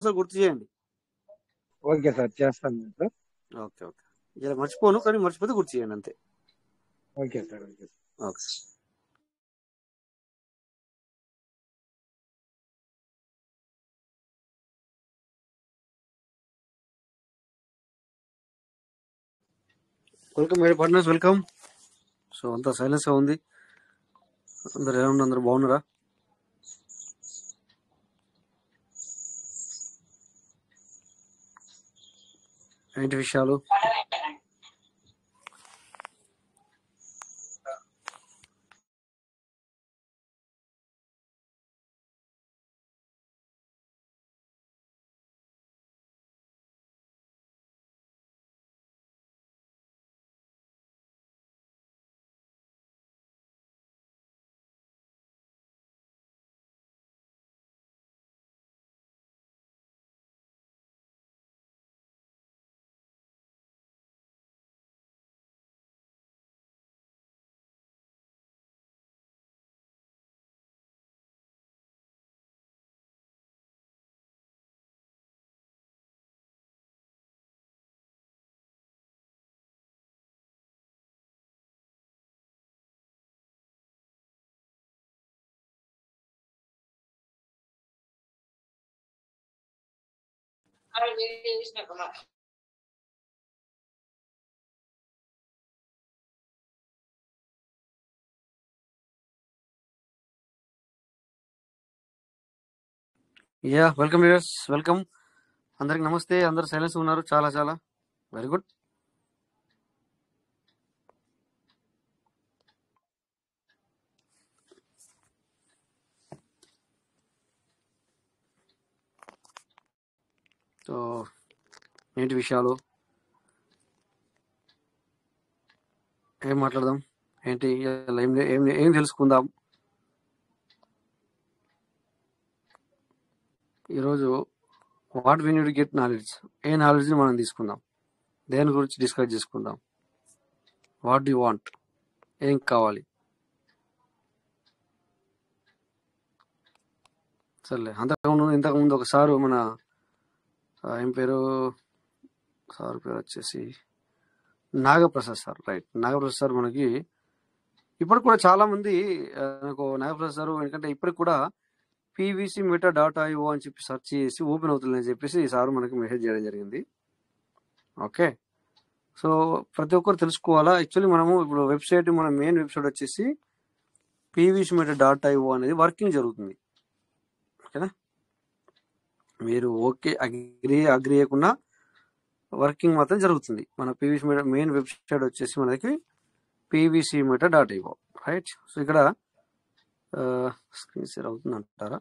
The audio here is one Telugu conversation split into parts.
సార్ గుర్తు చేయండి. ఓకే సార్, చేస్తాను సార్. ఓకే ఓకే, ఇలా మర్చిపోను, కానీ మర్చిపోతే గుర్తు చేయండి అంతే. Okay sir. Okay sir. Okay. Welcome my partners, welcome. So అంతా సైలెన్స్ గా ఉంది. అందరు ఎలా ఉన్నారు? అందరు బాగున్నారా? ఏంటి విషయాలు? Yeah, welcome viewers, welcome. అందరికి నమస్తే. అందరు సైలెన్స్ ఉన్నారు, చాలా చాలా వెరీ గుడ్. సో ఏంటి విషయాలు? ఏం మాట్లాడదాం? ఏంటి ఇవాళ ఏం ఏం ఏం తెలుసుకుందాం ఈరోజు? What we need get knowledge. ఏ నాలెడ్జ్ని మనం తీసుకుందాం, దేని గురించి డిస్కస్ చేసుకుందాం. వాట్ డూ వాంట్, ఏం కావాలి? సర్లే, ఇంతకుముందు ఒక సారు మన ఏం పేరు, సార్ పేరు వచ్చేసి Nagaprasad sir. Right, Nagaprasad sir మనకి ఇప్పటికి కూడా చాలా మంది నాకు నాగప్రసాద్ సార్, ఎందుకంటే ఇప్పటికి కూడా పీవీసీ మీటర్ డాట్ ఐఓ అని చెప్పి సెర్చ్ చేసి ఓపెన్ అవుతుందని చెప్పేసి ఈ సార్ మనకి మెసేజ్ చేయడం జరిగింది. ఓకే, సో ప్రతి ఒక్కరు తెలుసుకోవాలా. యాక్చువల్లీ మనము ఇప్పుడు వెబ్సైట్, మన మెయిన్ వెబ్సైట్ వచ్చేసి పీవీసీ మీటర్ డాట్ ఐఓ అనేది వర్కింగ్ జరుగుతుంది. ఓకేనా? మీరు ఓకే అగ్రి చేయకుండా వర్కింగ్ మాత్రం జరుగుతుంది. మన పీవీసీ మీటర్ మెయిన్ వెబ్సైట్ వచ్చేసి మనకి PVC meter dot IO. Right. So ఇక్కడ స్క్రీన్ షేర్ అవుతుంది అంటారా?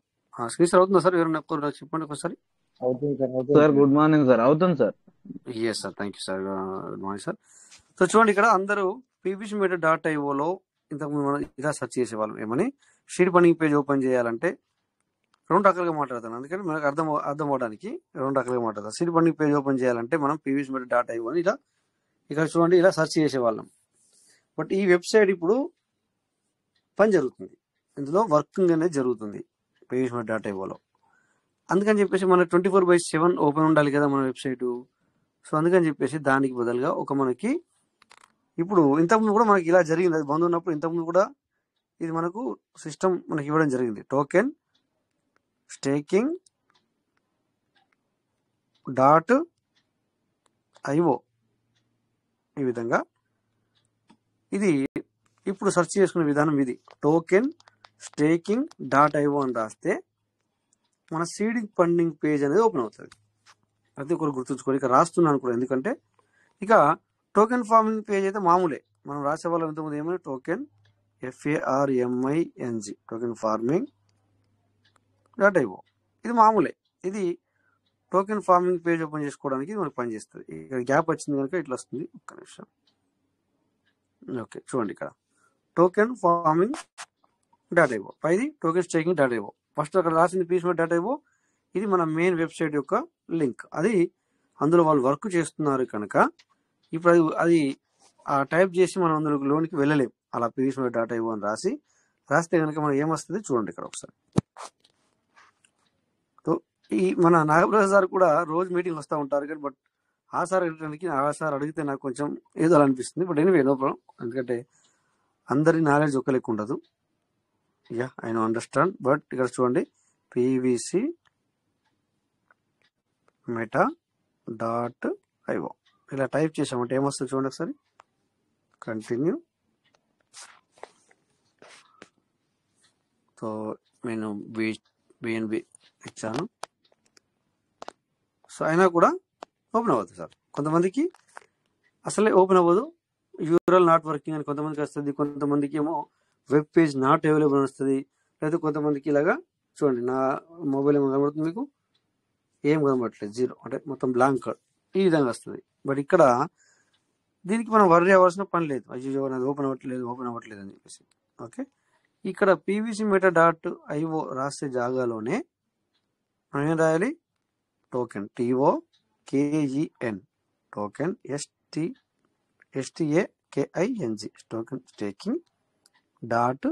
స్క్రీన్ షేర్ అవుతుందా సార్? ఎవరైనా చెప్పండి ఒకసారి. Sir good morning sir. అవుతుంది sir. Yes sir, thank you sir. Good morning sir. So చూడండి, ఇక్కడ అందరూ పీవీసీ మీటర్ డాట్ ఐఓలో ఇంతకుముందు మనం ఇలా సెర్చ్ చేసేవాళ్ళం. ఏమని? షీట్ ఫండింగ్ పేజ్ ఓపెన్ చేయాలంటే రెండు రకాలుగా మాట్లాడతాను, అందుకని మనకు అర్థం అవడానికి రెండు రకాలుగా మాట్లాడతాం. షీట్ ఫండింగ్ పేజ్ ఓపెన్ చేయాలంటే మనం పీవీసీ మీటర్ డాట్ ఐఓ అని ఇలా ఇక్కడ చూడండి ఇలా సెర్చ్ చేసేవాళ్ళం. బట్ ఈ వెబ్సైట్ ఇప్పుడు పని జరుగుతుంది, ఇందులో వర్కింగ్ అనేది జరుగుతుంది పీవీసీ మీటర్ డాట్ ఐఓలో. అందుకని చెప్పేసి మన 24/7 ఓపెన్ ఉండాలి కదా మన వెబ్సైటు. సో అందుకని చెప్పేసి దానికి బదులుగా ఒక మనకి ఇప్పుడు ఇంతకుముందు కూడా మనకి ఇలా జరిగింది, అది బంద్ ఉన్నప్పుడు ఇంతకుముందు కూడా ఇది మనకు సిస్టమ్ మనకి ఇవ్వడం జరిగింది. టోకెన్ స్టేకింగ్ డాట్ ఐఓ, ఈ విధంగా ఇది ఇప్పుడు సెర్చ్ చేసుకునే విధానం ఇది. టోకెన్ స్టేకింగ్ డాట్ ఐఓ అని రాస్తే మన సీడింగ్ ఫండింగ్ పేజ్ అనేది ఓపెన్ అవుతుంది. ప్రతి ఒక్కరు గుర్తుంచుకొని ఇక్కడ రాస్తున్నాను కూడా, ఎందుకంటే ఇక టోకెన్ ఫార్మింగ్ పేజ్ అయితే మామూలే, మనం రాసే వాళ్ళం ఇంతకుముందు ఏమైనా token FARMING token farming dot IO, ఇది మామూలే. ఇది టోకెన్ ఫార్మింగ్ పేజ్ ఓపెన్ చేసుకోవడానికి మనకు పనిచేస్తుంది. ఇక్కడ గ్యాప్ వచ్చింది కనుక ఇట్లా వస్తుంది. ఒక్క నిమిషం. ఓకే, చూడండి ఇక్కడ టోకెన్ ఫార్మింగ్ డాట్ ఐఓ, పైది token staking dot IO. First అక్కడ రాసింది పీవీసీ డాట్ ఐఓ, ఇది మన మెయిన్ వెబ్సైట్ యొక్క లింక్. అది అందులో వాళ్ళు వర్క్ చేస్తున్నారు కనుక ఇప్పుడు అది టైప్ చేసి మనం అందులో లోనికి వెళ్ళలేం. అలా పీవీసీ డాట్ ఐఓ అని రాస్తే కనుక మనం ఏమొస్తుంది చూడండి ఇక్కడ ఒకసారి. ఈ మన నాగప్రసాద్ సార్ కూడా రోజు మీటింగ్ వస్తూ ఉంటారు కానీ బట్ ఆ సార్ అడిగితే నాకు కొంచెం ఏదో అలా అనిపిస్తుంది. బట్ ఎనీవే నో ప్రాబ్లం, ఎందుకంటే అందరి నాలెడ్జ్ ఒక లెక్క ఉండదు. Yeah I know understand. But ఇక్కడ చూడండి, పీవీసీ మెటా డాట్ ఐఓ ఇలా టైప్ చేసామంటే ఏమొస్తుంది చూడండి ఒకసారి. కంటిన్యూ. సో నేను బిఎన్బి ఇచ్చాను. సో అయినా కూడా ఓపెన్ అవ్వదు సార్. కొంతమందికి అసలే ఓపెన్ అవ్వదు, యూఆర్ఎల్ నాట్ వర్కింగ్ అని కొంతమందికి వస్తుంది, కొంతమందికి ఏమో వెబ్ పేజ్ నాట్ అవైలబుల్ అని వస్తుంది, లేదా కొంతమందికి ఇలాగా చూడండి నా మొబైల్ ఏమో కనబడుతుంది మీకు, ఏం కనబడట్లేదు, జీరో అంటే మొత్తం బ్లాంక్ ఈ విధంగా వస్తుంది. బట్ ఇక్కడ దీనికి మనం వర్రీ అవ్వాల్సిన పని లేదు, అయ్యో నాది ఓపెన్ అవ్వట్లేదు అని చెప్పేసి. ఓకే, ఇక్కడ పీవీసీ మెటా డాట్ ఐఓ రాసే జాగాలోనే మనం ఏం రాయాలి, token TOKEN token STAKING token staking dot.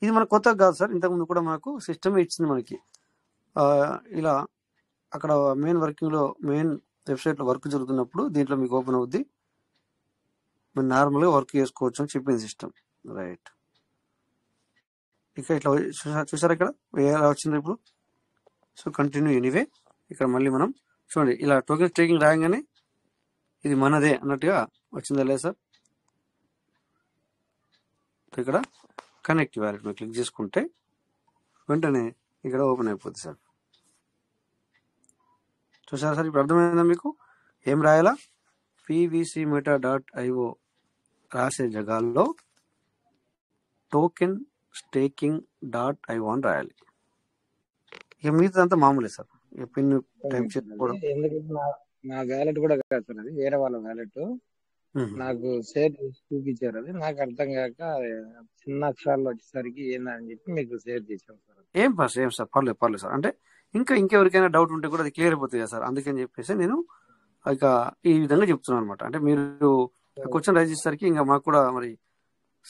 ఇది మన కొత్తగా కాదు సార్, ఇంతకుముందు కూడా మనకు సిస్టమ్ ఇచ్చింది మనకి. ఇలా అక్కడ మెయిన్ వెబ్సైట్లో వర్క్ జరుగుతున్నప్పుడు దీంట్లో మీకు ఓపెన్ అవుద్ది, మీరు నార్మల్గా వర్క్ చేసుకోవచ్చు అని చెప్పింది సిస్టమ్. రైట్, ఇక ఇట్లా చూసారా ఇక్కడ ఎలా వచ్చింది ఇప్పుడు. So continue. ఎనీవే ఇక్కడ మళ్ళీ మనం చూడండి ఇలా టోకెన్ స్టేకింగ్ రాగానే ఇది మనదే అన్నట్టుగా వచ్చిందా లేదా సార్. ఇక్కడ కనెక్ట్ వ్యాలెట్ మీద క్లిక్ చేసుకుంటే వెంటనే ఇక్కడ ఓపెన్ అయిపోతుంది సార్. చూసారా సార్, ఇప్పుడు అర్థమైందా మీకు ఏం రాయాలా, పీవీసీ మెటా డాట్ ఐఓ రాసే జగాల్లో టోకెన్ స్టేకింగ్ డాట్ ఐఓ అని రాయాలి. ఇక మిగతాదంతా మామూలే సార్, ఇక పిన్ టైప్ చేసుకోవడం. ఎందుకంటే నా వ్యాలెట్ కూడా కాదు సార్, అది వేరే వాళ్ళ వ్యాలెట్. నాకు షేర్ చేసి చూపించారు, అది నాకు అర్థం కాక చిన్న అక్షరాలు వచ్చేసరికి ఏందని చెప్పి మీకు షేర్ చేశాను సార్. ఏం సార్ పర్లేదు సార్. అంటే ఇంకెవరికైనా డౌట్ ఉంటే కూడా అది క్లియర్ అయిపోతుంది కదా సార్, అందుకని చెప్పేసి నేను ఇక ఈ విధంగా చెప్తున్నాను అనమాట. అంటే మీరు క్వశ్చన్ రైజ్ చేసేసరికి ఇంకా మాకు కూడా మరి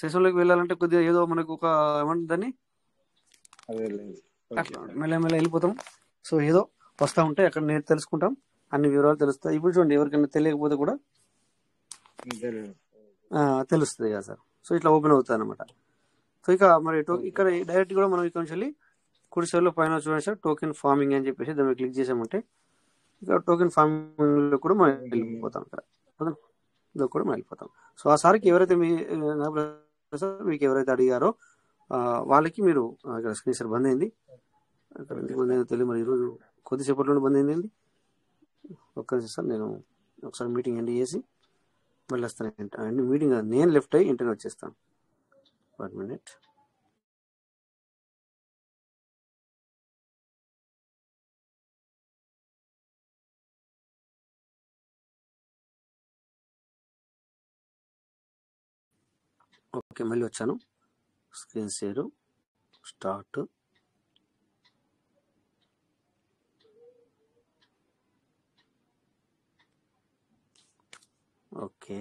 సెషన్లోకి వెళ్ళాలంటే కొద్దిగా ఏదో మనకు ఒక ఏమంటుందని అట్లా మెల్లమెల్ల వెళ్ళిపోతాం. సో ఏదో వస్తూ ఉంటే అక్కడ నేను తెలుసుకుంటాం, అన్ని వివరాలు తెలుస్తాయి. ఇప్పుడు చూడండి, ఎవరికైనా తెలియకపోతే కూడా తెలుస్తుంది కదా సార్. సో ఇట్లా ఓపెన్ అవుతుంది అనమాట. సో ఇక మరి ఇక్కడ డైరెక్ట్ కూడా మనం ఇక్కడ నుంచి వెళ్ళి కుడి సైడ్లో పైన చూడండి సార్, టోకెన్ ఫార్మింగ్ అని చెప్పేసి దాన్ని క్లిక్ చేసామంటే ఇక టోకెన్ ఫార్మింగ్ లో కూడా మనం వెళ్ళిపోతాం. ఇక్కడ కూడా మనం వెళ్ళిపోతాం. సో ఆ సార్కి ఎవరైతే మీకు ఎవరైతే అడిగారో వాళ్ళకి మీరు ఇక్కడ స్క్రీన్ షేర్ బంద్ అయింది, అక్కడ ఎందుకు బంద్ అయిందో తెలియదు మరి, ఈరోజు కొద్దిసేపట్లో బంద్ అయింది. ఒక్క నిమిషం సార్, నేను ఒకసారి మీటింగ్ ఎండ్ చేసి మళ్ళీ వస్తాను. మీటింగ్ నేను లెఫ్ట్ అయ్యి ఇంటర్వ్యూ వచ్చేస్తాను. 1 minute. ఓకే, మళ్ళీ వచ్చాను. Screen share start. ఓకే,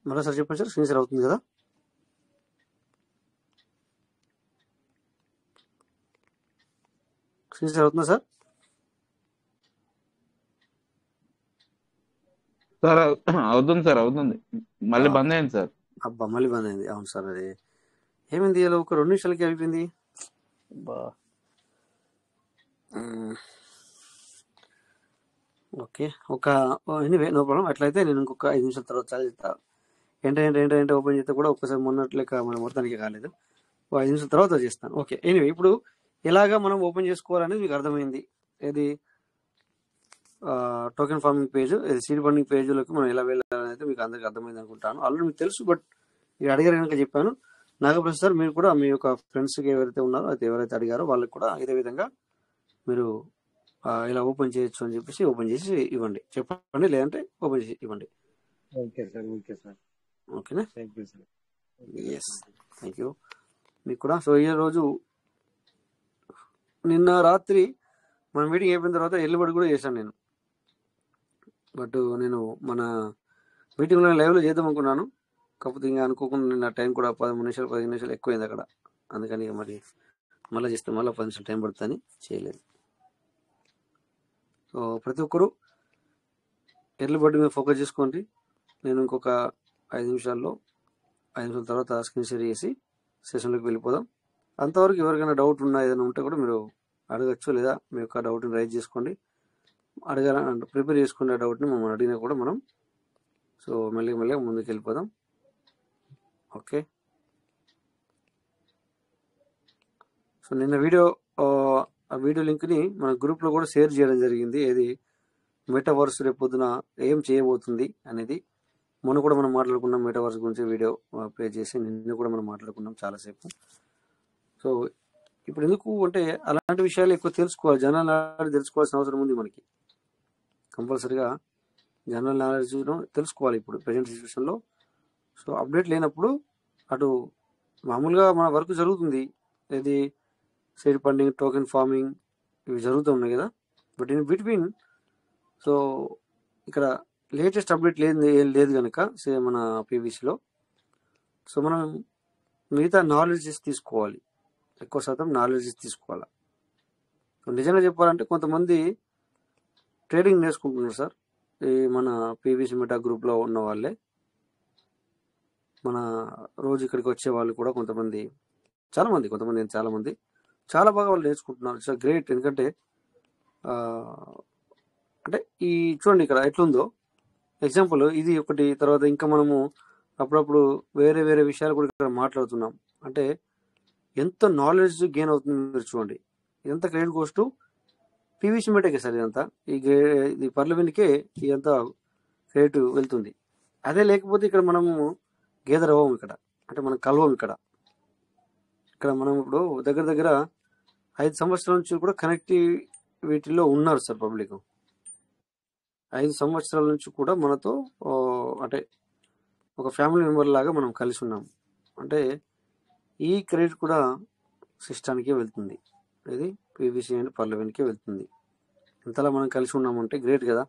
మళ్ళీ సార్ చెప్పండి సార్, స్క్రీన్ షేర్ అవుతుంది కదా. స్క్రీన్ షేర్ అవుతుందా సార్? సార్ అవుతుంది సార్, అవుతుంది. మళ్ళీ బంద్ అయింది సార్. అబ్బా, మళ్ళీ బంద్ అయింది. అవును సార్, అది ఏమైంది, ఇలా ఒక 2 నిమిషాలకి అయిపోయింది. అబ్బా, ఓకే, ఎనీవే నో ప్రాబ్లం. అట్లయితే నేను ఇంకొక 5 నిమిషాల తర్వాత చదివిస్తా. ఏంటంటే ఓపెన్ చేస్తే కూడా ఒక్కసారి మొన్నట్లేక మన మొత్తానికి కాలేదు. 5 నిమిషాల తర్వాత చేస్తాను. ఓకే, ఎనీవే ఇప్పుడు ఎలాగా మనం ఓపెన్ చేసుకోవాలనేది మీకు అర్థమైంది. ఏది token farming page, seed funding పేజ్లోకి మనం ఎలా వెళ్ళాలనేది మీకు అందరికీ అర్థమైంది అనుకుంటాను. ఆల్రెడీ మీకు తెలుసు, బట్ మీరు అడిగారు కనుక చెప్పాను. నాగప్రసాద్ సార్, మీరు కూడా మీ యొక్క ఫ్రెండ్స్కి ఎవరైతే ఉన్నారో అయితే ఎవరైతే అడిగారో వాళ్ళకి కూడా ఇదే విధంగా మీరు ఇలా ఓపెన్ చేయొచ్చు అని చెప్పేసి ఓపెన్ చేసి ఇవ్వండి, చెప్పండి, లేదంటే ఓపెన్ చేసి ఇవ్వండి. ఓకే సార్, ఓకే సార్, ఓకేనా? Thank you sir. Yes, thank you మీకు కూడా. సో ఈ రోజు నిన్న రాత్రి మన మీటింగ్ అయిపోయిన తర్వాత ఎల్లుబడి కూడా చేశాను నేను. బట్ నేను మన మీటింగ్లో లైవ్లో చేద్దాం అనుకున్నాను, కాకపోతే ఇంకా అనుకోకుండా నిన్న టైం కూడా 13 నిమిషాలు 15 నిమిషాలు ఎక్కువైంది అక్కడ. అందుకని మరి మళ్ళీ చేస్తే మళ్ళీ 10 నిమిషాలు టైం పడుతుందని చేయలేదు. సో ప్రతి ఒక్కరు ఎర్లీ బర్డ్ మీద ఫోకస్ చేసుకోండి. నేను ఇంకొక 5 నిమిషాల తర్వాత స్క్రీన్ షేర్ చేసి సెషన్లోకి వెళ్ళిపోదాం. అంతవరకు ఎవరికైనా డౌట్ ఉన్నా ఏదైనా ఉంటే కూడా మీరు అడగచ్చు, లేదా మీ యొక్క డౌట్ని రైజ్ చేసుకోండి. అడగాలంటే ప్రిపేర్ చేసుకునే డౌట్ని మమ్మల్ని అడిగినా కూడా మనం సో మెల్లగా ముందుకు వెళ్ళిపోదాం. ఓకే, సో నిన్న ఆ వీడియో లింక్ని మన గ్రూప్లో కూడా షేర్ చేయడం జరిగింది. ఏది మెటావర్స్ రేపు పొద్దున ఏం చేయబోతుంది అనేది. మొన్న కూడా మనం మాట్లాడుకున్నాం మెటావర్స్ గురించి వీడియో ప్లే చేసి, నిన్న కూడా మనం మాట్లాడుకున్నాం చాలాసేపు. సో ఇప్పుడు ఎందుకు అంటే అలాంటి విషయాలు ఎక్కువ తెలుసుకోవాలి, జనరల్ నాలెడ్జ్ తెలుసుకోవాల్సిన అవసరం ఉంది మనకి. కంపల్సరీగా జనరల్ నాలెడ్జ్ తెలుసుకోవాలి ఇప్పుడు ప్రజెంట్ సిచ్యువేషన్లో. సో అప్డేట్ లేనప్పుడు అటు మామూలుగా మన వర్క్ జరుగుతుంది, ఏది సీడ్ ఫండింగ్, టోకెన్ ఫార్మింగ్ ఇవి జరుగుతూ ఉన్నాయి కదా. బట్ ఇన్ బిట్వీన్ సో ఇక్కడ లేటెస్ట్ అప్డేట్ ఏం లేదు కనుక మన పీవీసీలో సో మనం మిగతా నాలెడ్జెస్ తీసుకోవాలి, ఎక్కువ శాతం నాలెడ్జెస్ తీసుకోవాలి. సో నిజంగా చెప్పాలంటే కొంతమంది ట్రేడింగ్ నేర్చుకుంటున్నారు సార్, ఈ మన పీవీసీ మెటా గ్రూప్లో ఉన్న వాళ్ళే. మన రోజు ఇక్కడికి వచ్చే వాళ్ళు కూడా కొంతమంది చాలా బాగా వాళ్ళు నేర్చుకుంటున్నారు. It's great. ఎందుకంటే అంటే ఈ చూడండి ఇక్కడ ఎట్లుందో ఎగ్జాంపుల్ ఇది ఒకటి. తర్వాత ఇంకా మనము అప్పుడప్పుడు వేరే వేరే విషయాలు కూడా ఇక్కడ మాట్లాడుతున్నాం. అంటే ఎంత నాలెడ్జ్ గెయిన్ అవుతుంది మీరు చూడండి. ఇదంతా క్రెడిట్ గోస్ టు పీవీసీ మెటాకే సార్. ఇదంతా ఇది పర్లవిన్కే ఇదంతా క్రెడిట్ వెళ్తుంది. అదే లేకపోతే ఇక్కడ మనము గేదర్ అవ్వం, ఇక్కడ అంటే మనం కలవం. ఇక్కడ మనం ఇప్పుడు దగ్గర 5 సంవత్సరాల నుంచి కూడా కనెక్టివిటీలో ఉన్నారు సార్ పబ్లిక్. 5 సంవత్సరాల నుంచి కూడా మనతో అంటే ఒక ఫ్యామిలీ మెంబర్ లాగా మనం కలిసి ఉన్నాం. అంటే ఈ క్రెడిట్ కూడా సిస్టానికే వెళ్తుంది, ఇది పీవీసీ అండ్ పర్లవిన్కే వెళ్తుంది. ఇంతలా మనం కలిసి ఉన్నామంటే గ్రేట్ కదా.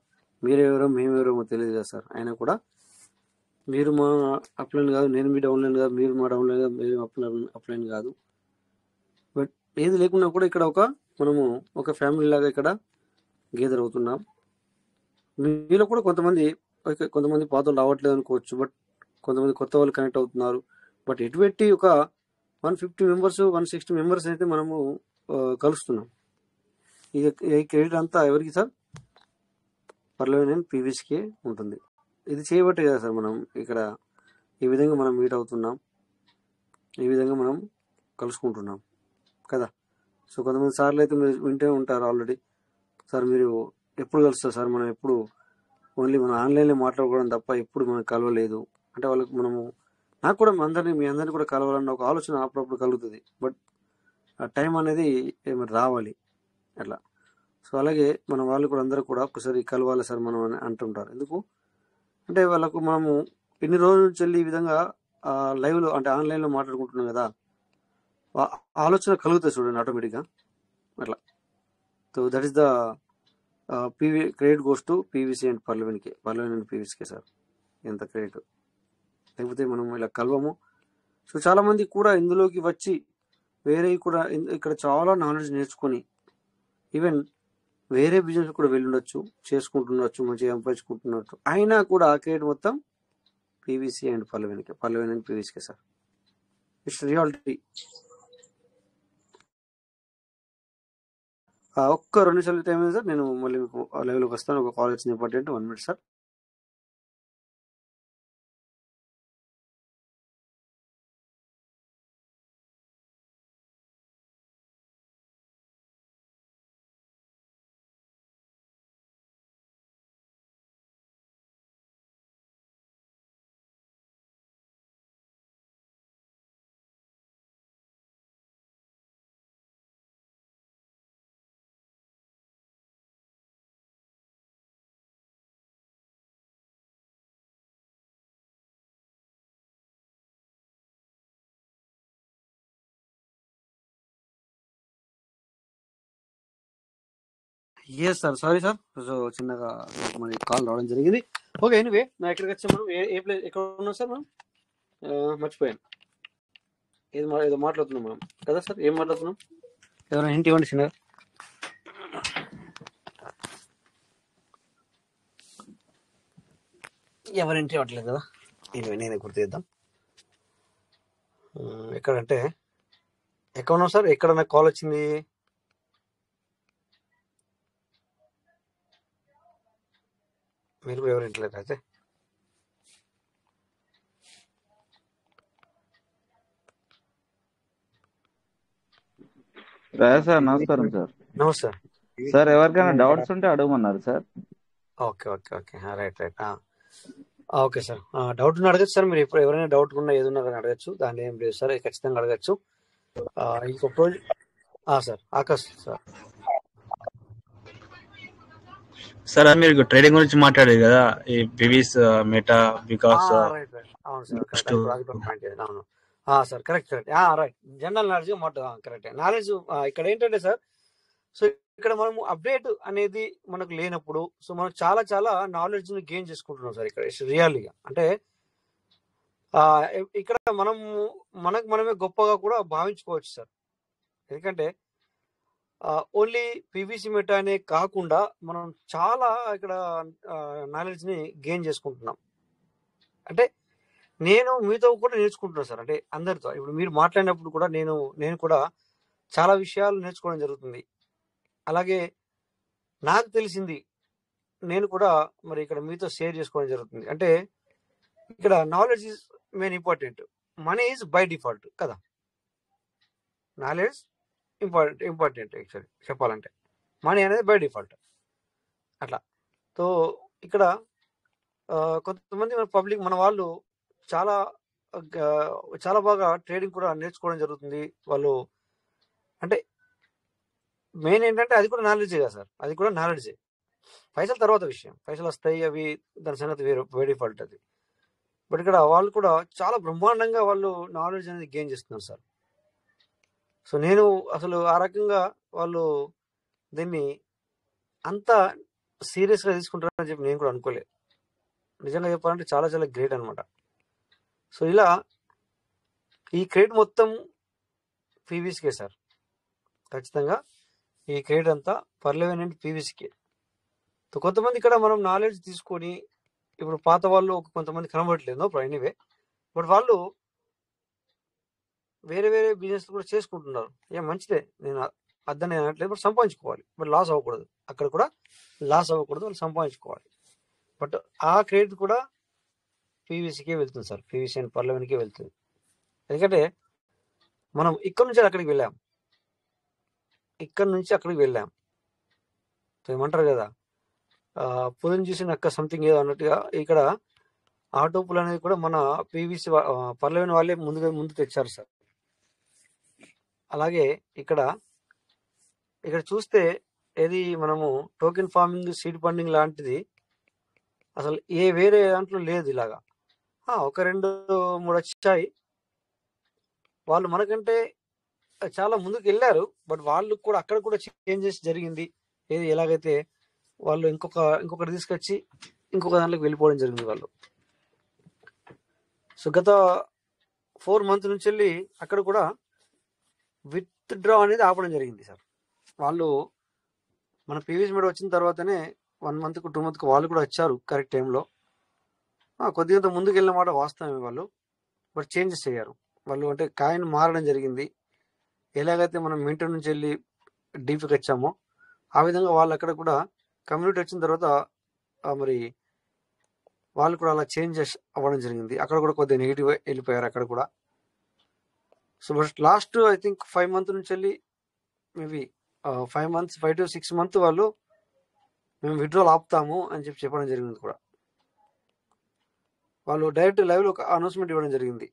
మీరెవరో మేమెవరో తెలియదు కదా సార్. అయినా కూడా మీరు మా అప్లైన్ కాదు, నేను మీ డౌన్లైన్ కాదు, మీరు మా డౌన్లైన్ కాదు, మీరు అప్లైన్ కాదు. బట్ ఏది లేకున్నా కూడా ఇక్కడ మనము ఒక ఫ్యామిలీ లాగా ఇక్కడ గేదర్ అవుతున్నాం. మీలో కూడా కొంతమంది పాత వాళ్ళు రావట్లేదు అనుకోవచ్చు, బట్ కొంతమంది కొత్త వాళ్ళు కనెక్ట్ అవుతున్నారు. బట్ ఎటువంటి ఒక 150 మెంబర్స్ 160 మెంబర్స్ అయితే మనము కలుస్తున్నాం. ఈ క్రెడిట్ అంతా ఎవరికి సార్? పర్లవిన్ అండ్ పీవీసీకే ఉంటుంది. ఇది చేయబట్టే కదా సార్ మనం ఇక్కడ ఈ విధంగా మనం మీట్ అవుతున్నాం, ఈ విధంగా మనం కలుసుకుంటున్నాం కదా. సో కొంతమంది సార్లు అయితే మీరు వింటే ఉంటారు ఆల్రెడీ, సార్ మీరు ఎప్పుడు కలుస్తారు సార్, మనం ఎప్పుడు ఓన్లీ మనం ఆన్లైన్లో మాట్లాడుకోవడం తప్ప ఎప్పుడు మనం కలవలేదు అంటే వాళ్ళకి నాకు కూడా మీ అందరినీ కూడా కలవాలన్న ఒక ఆలోచన అప్పుడప్పుడు కలుగుతుంది. బట్ ఆ టైం అనేది రావాలి అట్లా. సో అలాగే మన వాళ్ళు కూడా అందరూ కూడా ఒకసారి కలవాలి సార్ మనం అని అంటుంటారు. ఎందుకు అంటే వాళ్ళకు మనము ఎన్ని రోజుల నుంచి వెళ్ళి ఈ విధంగా లైవ్లో అంటే ఆన్లైన్లో మాట్లాడుకుంటున్నాం కదా, ఆలోచన కలుగుతుంది చూడండి ఆటోమేటిక్గా అట్లా. So that is the credit goes to PVC and పర్లవిన్ అండ్ పీవీసీకే సార్ ఎంత క్రెడిట్. లేకపోతే మనం ఇలా కలవము. సో చాలామంది కూడా ఇందులోకి వచ్చి వేరే కూడా ఇక్కడ చాలా నాలెడ్జ్ నేర్చుకొని ఈవెన్ వేరే బిజినెస్ కూడా వెళ్ళుండొచ్చు, చేసుకుంటుండొచ్చు, మంచిగా సంపాదించుకుంటున్నట్టు. అయినా కూడా ఆ క్రెడిట్ మొత్తం పీవీసీ అండ్ పర్లవిన్ అండ్ పీవీసీకే సార్. It's reality. ఒక్క 2 నిమిషాలు టైం ఉంది సార్, నేను మళ్ళీ మీకు లైవ్లోకి వస్తాను. ఒక కాల్ వచ్చింది important, 1 minute sir. Yes sir, sorry sir, so చిన్నగా మరి కాల్ రావడం జరిగింది. ఓకే, ఎనీవే నా ఎక్కడికి వచ్చాం మనం, ఏ ప్లేస్ ఎక్కడ ఉన్నాం సార్ మనం? మర్చిపోయాను, ఏదో మాట్లాడుతున్నాం మనం కదా సార్. ఏం మాట్లాడుతున్నాం? ఎవరైనా హింట్ ఇవ్వండి చిన్నగా. ఎవరు హింట్ ఇవ్వట్లేదు కదా, నేనే గుర్తు చేద్దాం. ఎక్కడంటే ఎక్కడ ఉన్నాం సార్? ఎక్కడ నాకు కాల్ వచ్చింది? మీరు కూడా ఎవరు ఇంటలేదు అయితే. రాజా సార్ నమస్కారం సార్. నమస్తే సార్. సార్ ఎవరికైనా డౌట్స్ ఉంటే అడగమన్నారు sir. Okay okay okay, right right. Okay sir, doubt ఉన్న అడగచ్చు సార్. మీరు ఇప్పుడు ఎవరైనా డౌట్ ఉన్నా ఏదున్నా కానీ అడగచ్చు, దాన్ని ఏం లేదు సార్, ఖచ్చితంగా అడగచ్చు. ఇంకో project sir Akash sir. Sir మీరు ట్రేడింగ్ గురించి మాట్లాడేది కదా, ఈ బివిస్ మెటా బికాస్ రైట్ రైట్, అవును సార్, కరెక్ట్. అది కూడా పాయింట్ చేయాలి. అవును sir, correct correct, right. General knowledge మాట కరెక్ట్. నాలెడ్జ్ ఇక్కడ ఏంటంటే సార్, సో ఇక్కడ మనము అప్డేట్ అనేది మనకు లేనప్పుడు, సో మనం చాలా చాలా నాలెడ్జ్ ని గెయిన్ చేసుకుంటున్నాం సార్ ఇక్కడ రియల్గా. అంటే ఇక్కడ మనకు మనమే గొప్పగా కూడా భావించుకోవచ్చు సార్. ఎందుకంటే ఓన్లీ పీవీసీ మెటా అనే కాకుండా మనం చాలా ఇక్కడ నాలెడ్జ్ ని గెయిన్ చేసుకుంటున్నాం. అంటే నేను మీతో కూడా నేర్చుకుంటున్నాను సార్. అంటే అందరితో ఇప్పుడు మీరు మాట్లాడినప్పుడు కూడా నేను కూడా చాలా విషయాలు నేర్చుకోవడం జరుగుతుంది. అలాగే నాకు తెలిసింది నేను కూడా మరి ఇక్కడ మీతో షేర్ చేసుకోవడం జరుగుతుంది. అంటే ఇక్కడ knowledge is main important. Money is by default కదా, నాలెడ్జ్ ఇంపార్టెంట్ యాక్చువల్లీ చెప్పాలంటే. మనీ అనేది బై డిఫాల్ట్ అట్లా. సో ఇక్కడ కొంతమంది మన పబ్లిక్ మన వాళ్ళు చాలా చాలా బాగా ట్రేడింగ్ కూడా నేర్చుకోవడం జరుగుతుంది. వాళ్ళు అంటే మెయిన్ ఏంటంటే అది కూడా నాలెడ్జే కదా సార్, అది కూడా నాలెడ్జే. పైసలు తర్వాత విషయం, పైసలు వస్తాయి అవి దాని సంగతి వేరు, బై డిఫాల్ట్ అది. బట్ ఇక్కడ వాళ్ళు కూడా చాలా బ్రహ్మాండంగా వాళ్ళు నాలెడ్జ్ అనేది గెయిన్ చేస్తున్నారు సార్. సో నేను అసలు ఆ రకంగా వాళ్ళు దీన్ని అంత సీరియస్గా తీసుకుంటారని చెప్పి నేను కూడా అనుకోలేదు. నిజంగా చెప్పాలంటే చాలా చాలా గ్రేట్ అనమాట. సో ఇలా ఈ క్రెడిట్ మొత్తం పీవీసీకే సార్, ఖచ్చితంగా ఈ క్రెడిట్ అంతా పర్లేవెనండి పీవీసీకే. సో కొంతమంది ఇక్కడ మనం నాలెడ్జ్ తీసుకొని, ఇప్పుడు పాత వాళ్ళు కొంతమంది కనబడట్లేదు నో ఎనీవే, బట్ వాళ్ళు వేరే వేరే బిజినెస్ కూడా చేసుకుంటున్నారు. మంచిదే, నేను అర్థం అనట్లేదు, బట్ సంపాదించుకోవాలి, బట్ లాస్ అవ్వకూడదు. అక్కడ కూడా లాస్ అవ్వకూడదు, వాళ్ళు సంపాదించుకోవాలి. బట్ ఆ క్రెడిట్ కూడా పీవీసీకే వెళ్తుంది సార్, పీవీసీ అండ్ పర్లెవెన్కే వెళ్తుంది. ఎందుకంటే మనం ఇక్కడ నుంచి అక్కడికి వెళ్ళాం, ఇక్కడ నుంచి అక్కడికి వెళ్ళాం. సో ఏమంటారు కదా, పులిని చూసి నక్క సంథింగ్ ఏదో అన్నట్టుగా ఇక్కడ ఆటో పుల్ అనేది కూడా మన పీవీసీ పర్లెవెన్ వాళ్ళే ముందు తెచ్చారు సార్. అలాగే ఇక్కడ చూస్తే ఏది మనము టోకెన్ ఫార్మింగ్, సీడ్ ఫండింగ్ లాంటిది అసలు వేరే దాంట్లో లేదు ఇలాగా. 1-2-3 వచ్చాయి, వాళ్ళు మనకంటే చాలా ముందుకు వెళ్ళారు. బట్ వాళ్ళు కూడా అక్కడ కూడా చేంజెస్ జరిగింది. ఏది ఎలాగైతే వాళ్ళు ఇంకొకటి తీసుకొచ్చి ఇంకొక దాంట్లోకి వెళ్ళిపోవడం జరిగింది వాళ్ళు. సో గత 4 months నుంచి వెళ్ళి అక్కడ కూడా విత్ డ్రా అనేది ఆపడం జరిగింది సార్. వాళ్ళు మన పీవీసీ మీద వచ్చిన తర్వాతనే 1 month 2 month వాళ్ళు కూడా వచ్చారు కరెక్ట్ టైంలో. కొద్దిగా ముందుకు వెళ్ళిన మాట వాస్తవమే వాళ్ళు, బట్ చేంజెస్ అయ్యారు వాళ్ళు. అంటే కాయిన్ మారడం జరిగింది. ఎలాగైతే మనం మింటర్ నుంచి వెళ్ళి డీపీకి వచ్చామో ఆ విధంగా వాళ్ళు అక్కడ కూడా కమ్యూనిటీ వచ్చిన తర్వాత మరి వాళ్ళు కూడా అలా చేంజెస్ అవ్వడం జరిగింది. అక్కడ కూడా కొద్దిగా నెగిటివ్ వెళ్ళిపోయారు అక్కడ కూడా. So but last I think 5 months నుంచి వెళ్ళి మేబీ 5 to 6 months వాళ్ళు మేము విత్డ్రాల్ ఆపుతాము అని చెప్పడం జరిగింది కూడా. వాళ్ళు డైరెక్ట్ లైవ్లో ఒక అనౌన్స్మెంట్ ఇవ్వడం జరిగింది,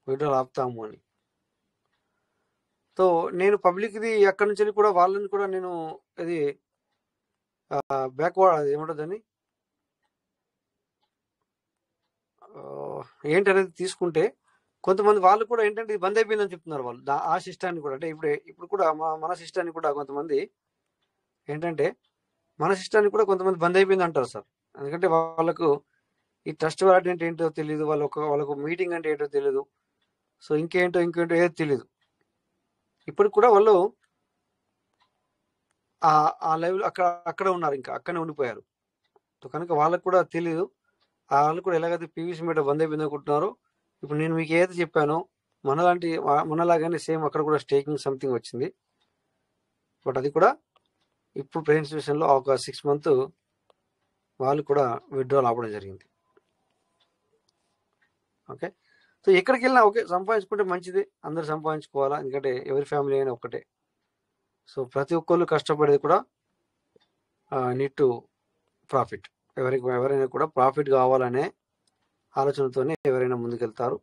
విత్డ్రాల్ ఆపుతాము అని. సో నేను పబ్లిక్ది అక్కడి నుంచి వెళ్ళి కూడా వాళ్ళని కూడా నేను ఇది బ్యాక్వర్డ్, అది ఏమంటుందని ఏంటనేది తీసుకుంటే కొంతమంది వాళ్ళు కూడా ఏంటంటే ఇది బంద్ అయిపోయిందని చెప్తున్నారు వాళ్ళు. ఆ సిస్టాన్ని కూడా అంటే ఇప్పుడు కూడా మన సిస్టాన్ని కూడా కొంతమంది ఏంటంటే మన సిస్టాన్ని కూడా కొంతమంది బంద్ అయిపోయింది అంటారు సార్. ఎందుకంటే వాళ్ళకు ఈ ట్రస్ట్ వాలెట్ అంటే ఏంటో తెలియదు, వాళ్ళకు మీటింగ్ అంటే ఏంటో తెలియదు, సో ఇంకేంటో ఏదో తెలియదు. ఇప్పటికి కూడా వాళ్ళు ఆ లెవెల్ అక్కడ ఉన్నారు, ఇంకా అక్కడనే ఉండిపోయారు. సో కనుక వాళ్ళకు కూడా తెలియదు, వాళ్ళు కూడా ఎలాగైతే పీవీసీ మీటర్ బంద్ అయిపోయింది అనుకుంటున్నారో, ఇప్పుడు నేను మీకు ఏదైతే చెప్పానో మనలాగానే సేమ్ అక్కడ కూడా స్టేకింగ్ సంథింగ్ వచ్చింది. బట్ అది కూడా ఇప్పుడు ప్రెసెంట్ సిచ్యువేషన్లో ఒక 6 months వాళ్ళు కూడా విత్డ్రాల్ అవ్వడం జరిగింది. ఓకే, సో ఎక్కడికి వెళ్ళినా ఓకే, సంపాదించుకుంటే మంచిది, అందరూ సంపాదించుకోవాలా, ఎందుకంటే ఎవరి ఫ్యామిలీ అయినా ఒక్కటే. సో ప్రతి ఒక్కళ్ళు కష్టపడేది కూడా నీడ్ టు ప్రాఫిట్. ఎవరైనా కూడా ప్రాఫిట్ కావాలనే ఆలోచనతోనే ఎవరైనా ముందుకెళ్తారు,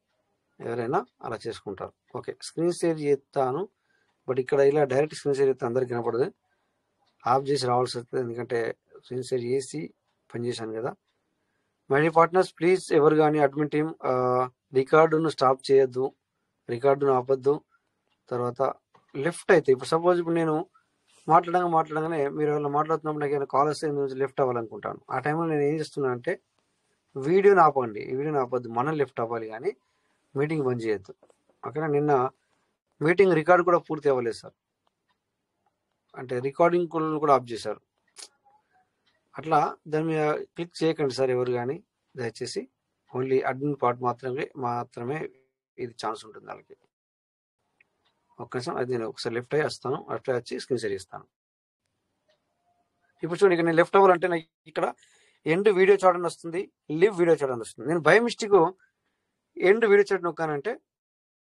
ఎవరైనా అలా చేసుకుంటారు. ఓకే, స్క్రీన్ షేర్ చేస్తాను, బట్ ఇక్కడ ఇలా డైరెక్ట్ స్క్రీన్ షేర్ చేస్తే అందరికి కనపడదు, ఆఫ్ చేసి రావాల్సి వస్తుంది, ఎందుకంటే స్క్రీన్ షేర్ చేసి పనిచేశాను కదా. మై పార్ట్నర్స్ ప్లీజ్, ఎవరు కానీ అడ్మిన్ టీమ్ రికార్డును స్టాప్ చేయొద్దు, రికార్డును ఆపొద్దు. తర్వాత లెఫ్ట్ అయితే ఇప్పుడు సపోజ్ ఇప్పుడు నేను మాట్లాడగానే మీరు ఎవరైనా మాట్లాడుతున్నప్పుడు నాకు ఏమైనా కాల్ వస్తే నేను లెఫ్ట్ అవ్వాలనుకుంటాను. ఆ టైంలో నేను ఏం చేస్తున్నాను అంటే వీడియోని ఆపండి, ఈ వీడియోని ఆపొద్దు, మనం లెఫ్ట్ అవ్వాలి కానీ మీటింగ్ బంద్ చేయొద్దు. ఓకేనా, నిన్న మీటింగ్ రికార్డు కూడా పూర్తి అవ్వలేదు సార్, అంటే రికార్డింగ్ కూడా ఆఫ్ చేశారు. అట్లా దాని మీద క్లిక్ చేయకండి సార్ ఎవరు కానీ, దయచేసి ఓన్లీ అడ్మిన్ పార్ట్ మాత్రమే ఇది ఛాన్స్ ఉంటుంది వాళ్ళకి. ఒక్క నిమిషం, అది నేను ఒకసారి లెఫ్ట్ అయ్యి వస్తాను, లెఫ్ట్ అయ్యి వచ్చి స్క్రీన్ షేర్ ఇస్తాను. ఇప్పుడు చూడండి, ఇక్కడ నేను లెఫ్ట్ అవ్వాలంటే నాకు ఇక్కడ ఎండ్ వీడియో చాట్ అని వస్తుంది, లివ్ వీడియో చాట్ అని వస్తుంది. నేను by mistake end video chat నొక్కానంటే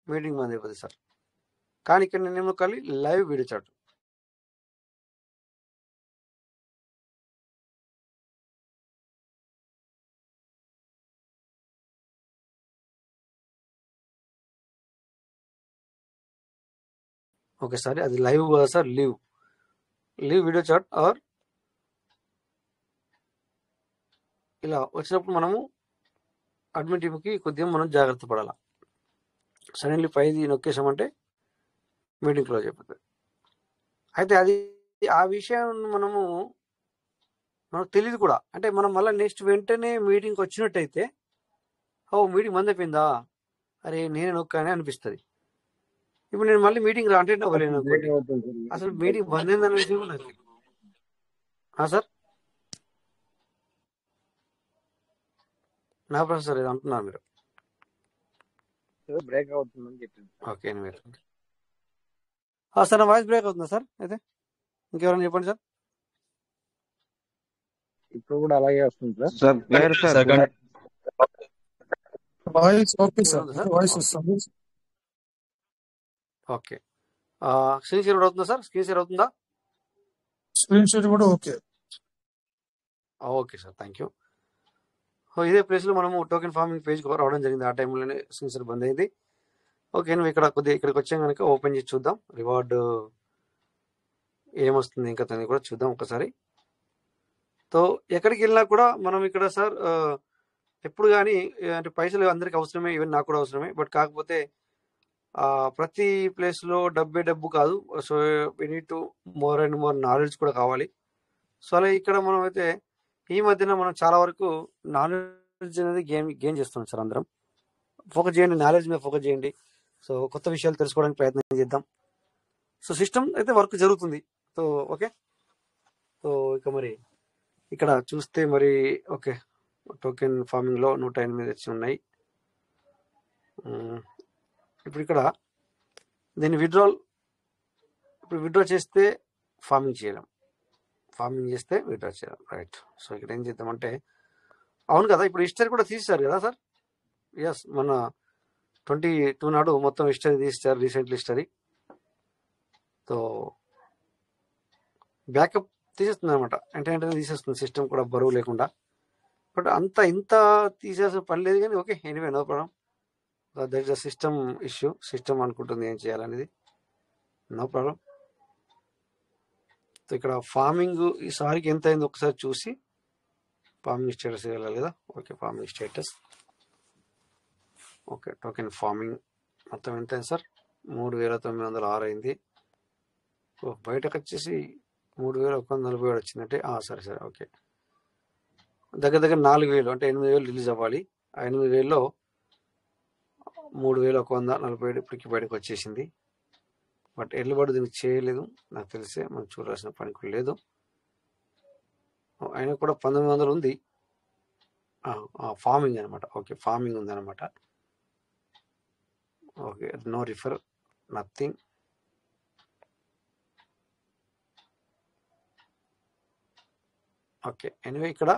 మీటింగ్ బంద్ అయిపోతుంది సార్. కానీ ఇక్కడ నేను నొక్కాలి live video chat. Okay sir, అది లైవ్ కదా sir, live video chat or ఇలా వచ్చినప్పుడు మనము అడ్మిన్ టీమ్కి కొద్దిగా మనం జాగ్రత్త పడాలి. సడన్లీ 5 నొక్కేసామంటే మీటింగ్ క్లోజ్ అయిపోతుంది. అయితే ఆ విషయం మనకు తెలియదు కూడా, అంటే మనం మళ్ళీ నెక్స్ట్ వెంటనే మీటింగ్కి వచ్చినట్టయితే మీటింగ్ బంద్ అయిపోయిందా, అరే నేనే నొక్కానే అనిపిస్తుంది. ఇప్పుడు నేను మళ్ళీ మీటింగ్ అటెండ్ అవ్వలేను అనుకోండి, అసలు మీటింగ్ బంద్ అయిందనే విషయం కూడా నాకు సార్ నా ప్రొఫెసర్ ఏదో అంటున్నారు మీరు. బ్రేక్ అవుతుందని చెప్పింది. ఓకే సార్, నా వాయిస్ బ్రేక్ అవుతుందా సార్? అయితే ఇంకెవరైనా చెప్పండి సార్. ఇప్పుడు కూడా అలాగే వస్తుంది sir. Sir clear sir, voice okay sir, voice వస్తుంది. ఓకే, స్క్రీన్ షేర్ అవుతుందా సార్? స్క్రీన్ షేర్ అవుతుందా? స్క్రీన్ షేర్ కూడా okay. Okay sir, thank you. ఇదే ప్లేస్లో మనము టోకెన్ ఫార్మింగ్ పేజ్ రావడం జరిగింది, ఆ టైంలోనే స్క్రీన్ షేర్ బంద్ అయింది. ఓకే, నువ్వు ఇక్కడికి వచ్చాం కనుక ఓపెన్ చేసి చూద్దాం, రివార్డు ఏమొస్తుంది ఇంకా తను కూడా చూద్దాం ఒకసారి. సో ఎక్కడికి వెళ్ళినా కూడా మనం ఇక్కడ సార్ ఎప్పుడు కానీ అంటే పైసలు అందరికి అవసరమే, ఈవెన్ నాకు కూడా అవసరమే, బట్ కాకపోతే ప్రతి ప్లేస్లో డబ్బు కాదు. So we need to more and more knowledge కూడా కావాలి. సో అలా ఇక్కడ మనం అయితే ఈ మధ్యన మనం చాలా వరకు నాలెడ్జ్ అనేది గెయిన్ చేస్తున్నాం సార్. అందరం ఫోకస్ చేయండి, నాలెడ్జ్ మీద ఫోకస్ చేయండి. సో కొత్త విషయాలు తెలుసుకోవడానికి ప్రయత్నం చేద్దాం. సో సిస్టమ్ అయితే వర్క్ జరుగుతుంది. సో ఓకే, సో ఇక మరి ఇక్కడ చూస్తే మరి ఓకే, టోకెన్ ఫార్మింగ్లో 108 వచ్చి ఉన్నాయి. ఇప్పుడు ఇక్కడ దీన్ని విత్డ్రా చేస్తే ఫార్మింగ్ చేయడం, ఫార్మింగ్ చేస్తే విత్డ్రా చేయడం, రైట్. సో ఇక్కడ ఏం చేద్దామంటే, అవును కదా, ఇప్పుడు హిస్టరీ కూడా తీసేశారు కదా సార్? ఎస్, మన 22 నాడు మొత్తం హిస్టరీ తీసేశారు, రీసెంట్లీ హిస్టరీ. సో బ్యాకప్ తీసేస్తుంది అనమాట, వెంటనే తీసేస్తుంది సిస్టమ్ కూడా బరువు లేకుండా. బట్ ఇంత తీసేసే పని లేదు కానీ okay, anyway no problem. That is a system issue, system అనుకుంటుంది ఏం చేయాలనేది, నో ప్రాబ్లం. సో ఇక్కడ ఫార్మింగ్ ఈసారికి ఎంత అయింది ఒకసారి చూసి ఫార్మింగ్ స్టేటస్ వెళ్ళాలి కదా. Okay, farming status, okay, token farming మొత్తం ఎంత అయింది సార్? 3906 అయింది. బయటకు వచ్చేసి 3147 వచ్చిందంటే సరే ఓకే, దగ్గర 4000 అంటే 8000 రిలీజ్ అవ్వాలి. ఆ 8000లో 3147 ఇప్పటికి బయటకు వచ్చేసింది. బట్ ఎల్లుబడి దీనికి చేయలేదు, నాకు తెలిసే మనం చూడాల్సిన పని కూడా లేదు. అయినా కూడా 1900 ఉంది. ఫార్మింగ్ అనమాట. ఓకే, ఫార్మింగ్ ఉంది అనమాట. Okay, no refer, nothing. Okay, anyway ఇక్కడ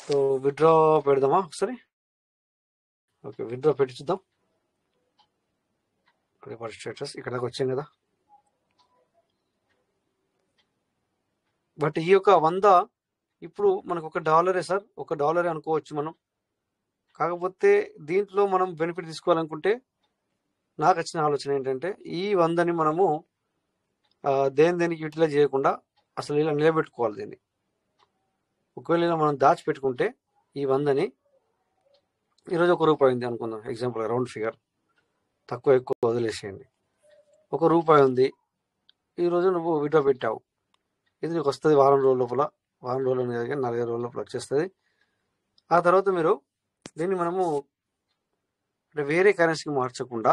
సో విత్డ్రా పెడదామా ఒకసారి. ఓకే, విత్డ్రా పెట్టి చూద్దాం. రిపోర్ట్ స్టేటస్ ఇక్కడ దాకా వచ్చాం కదా. బట్ ఈ యొక్క 100 ఇప్పుడు మనకు $1 సార్, $1 అనుకోవచ్చు మనం. కాకపోతే దీంట్లో మనం బెనిఫిట్ తీసుకోవాలనుకుంటే నాకు వచ్చిన ఆలోచన ఏంటంటే ఈ 100ని మనము దేనికి యూటిలైజ్ చేయకుండా అసలు ఇలా నిలబెట్టుకోవాలి దీన్ని. ఒకవేళ ఇలా మనం దాచిపెట్టుకుంటే ఈ 100ని ఈరోజు ₹1 ఉంది అనుకుందాం, ఎగ్జాంపుల్ రౌండ్ ఫిగర్, తక్కువ ఎక్కువ వదిలేసేయండి. ₹1 ఉంది, ఈరోజు నువ్వు విడ్రా పెట్టావు, ఇది నీకు వస్తుంది వారం రోజుల లోపల, వారం రోజుల 40 రోజుల లోపల వచ్చేస్తుంది. ఆ తర్వాత మీరు దీన్ని మనము అంటే వేరే కరెన్సీకి మార్చకుండా,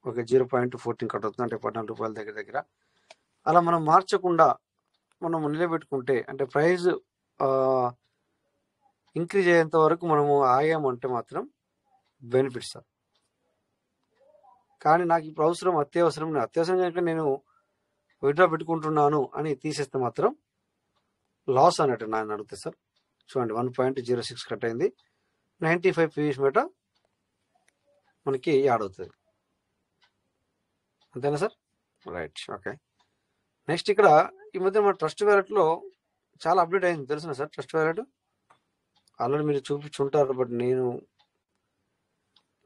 ఓకే 0.14 కట్ అవుతుంది అంటే ₹14 దగ్గర అలా మనం మార్చకుండా మనం నిలబెట్టుకుంటే, అంటే ప్రైస్ ఇంక్రీజ్ అయ్యేంత వరకు మనము ఆగామంటే మాత్రం బెనిఫిట్స్ సార్. కానీ నాకు ఇప్పుడు అత్యవసరం కనుక నేను విడ్రా పెట్టుకుంటున్నాను అని తీసేస్తే మాత్రం లాస్ అన్నట్టు నన్ను అడిగితే సార్. చూడండి 1.06 కట్ అయింది, 95 పీవీస్ మీట మనకి యాడ్ అవుతుంది. అంతేనా సార్? Right, okay. నెక్స్ట్ ఇక్కడ ఈ మధ్య మన ట్రస్ట్ వ్యాలెట్లో చాలా అప్డేట్ అయింది తెలుసునా సార్. ట్రస్ట్ వ్యాలెట్ ఆల్రెడీ మీరు చూపించుంటారు, బట్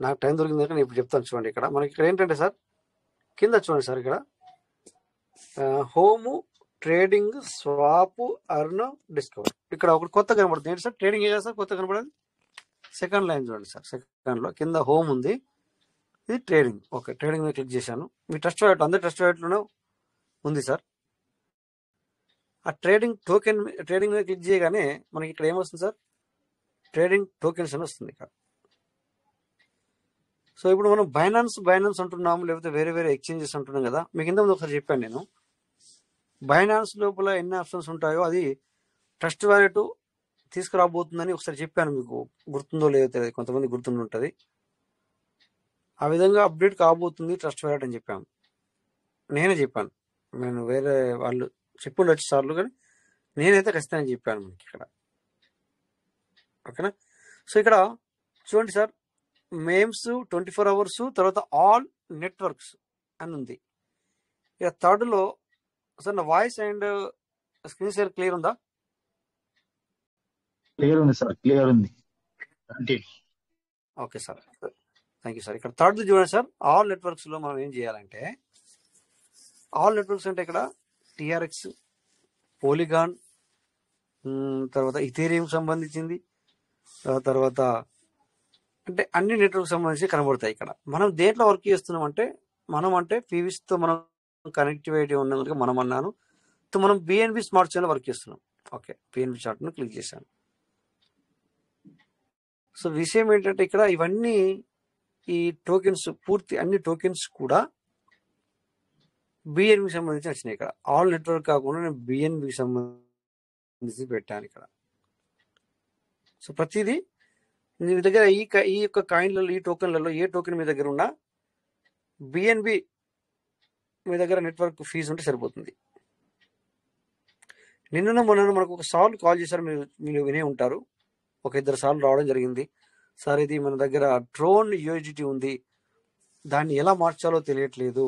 నాకు టైం దొరికింది కనుక నేను ఇప్పుడు చెప్తాను. చూడండి ఇక్కడ మనకి ఇక్కడ ఏంటంటే సార్, కింద చూడండి సార్, ఇక్కడ home, trading, swap, earn, discover, ఇక్కడ ఒకటి కొత్త కనబడుతుంది. ఏంటి సార్? ట్రేడింగ్ ఏ కదా సార్ కొత్త కనబడేది. సెకండ్ లైన్ చూడండి సార్, సెకండ్లో కింద హోమ్ ఉంది, ఇది ట్రేడింగ్. ఓకే, ట్రేడింగ్ మీద క్లిక్ చేశాను. మీ ట్రస్ట్ వ్యాలెట్ అందరి ట్రస్ట్ వ్యాలెట్లోనే ఉంది సార్. ఆ ట్రేడింగ్ మీద క్లిక్ చేయగానే మనకి ఇక్కడ ఏమొస్తుంది సార్? ట్రేడింగ్ టోకెన్స్ అని వస్తుంది ఇక్కడ. సో ఇప్పుడు మనం బైనాన్స్ అంటున్నాము, లేకపోతే వేరే వేరే ఎక్స్చేంజెస్ అంటున్నాం కదా. మీకు ఇంతకుముందు ఒకసారి చెప్పాను నేను, బైనాన్స్ లోపల ఎన్ని ఆప్షన్స్ ఉంటాయో అది ట్రస్ట్ వ్యాలెట్ తీసుకురాబోతుందని ఒకసారి చెప్పాను. మీకు గుర్తుందో లేదో తెలియదు, కొంతమంది గుర్తుండి ఉంటుంది. ఆ విధంగా అప్డేట్ కాబోతుంది ట్రస్ట్ వ్యాలెట్ అని చెప్పాను, నేనే చెప్పాను. నేను వేరే వాళ్ళు చెప్పుండొచ్చు సార్లు, కానీ నేనైతే ఖచ్చితంగా చెప్పాను మనకి ఇక్కడ. ఓకేనా? సో ఇక్కడ చూడండి సార్, మేమ్స్ 24 అవర్స్, తర్వాత ఆల్ నెట్వర్క్స్ అని ఉంది. ఇక థర్డ్లో సార్ నా voice and screen share clear ఉందా? క్లియర్ ఉంది సార్, క్లియర్ ఉంది. Okay sir, thank you sir. ఇక్కడ థర్డ్ చూడండి సార్, ఆల్ నెట్వర్క్స్లో మనం ఏం చేయాలంటే, ఆల్ నెట్వర్క్స్ అంటే ఇక్కడ TRX, పోలిగాన్, తర్వాత ఇథేరియం సంబంధించింది, తర్వాత అంటే అన్ని నెట్వర్క్ సంబంధించి కనబడతాయి. ఇక్కడ మనం దేంట్లో వర్క్ చేస్తున్నాం అంటే, మనం అంటే పీవీస్తో మనం కనెక్టివిటీ ఉన్నందుకు మనం అన్నాను, మనం BNB స్మార్ట్ చైన్లో వర్క్ చేస్తున్నాం. ఓకే, BNB చార్ట్ను క్లిక్ చేశాను. సో విషయం ఏంటంటే ఇక్కడ ఇవన్నీ ఈ టోకెన్స్ పూర్తి అన్ని టోకెన్స్ కూడా BNBకి సంబంధించి వచ్చినాయి. ఇక్కడ ఆల్ నెట్వర్క్ కాకుండా నేను BNBకి సంబంధించి పెట్టాను ఇక్కడ. సో ప్రతిదీ మీ దగ్గర ఈ యొక్క కాయిన్లలో, ఈ టోకెన్లలో ఏ టోకెన్ మీ దగ్గర ఉన్నా BNB మీ దగ్గర నెట్వర్క్ ఫీజు ఉంటే సరిపోతుంది. నిన్న మొన్న మనకు ఒక సార్లు కాల్ చేశారు, మీరు వినే ఉంటారు. ఒక 2 సార్లు రావడం జరిగింది. సార్ ఇది మన దగ్గర డ్రోన్ USDT ఉంది, దాన్ని ఎలా మార్చాలో తెలియట్లేదు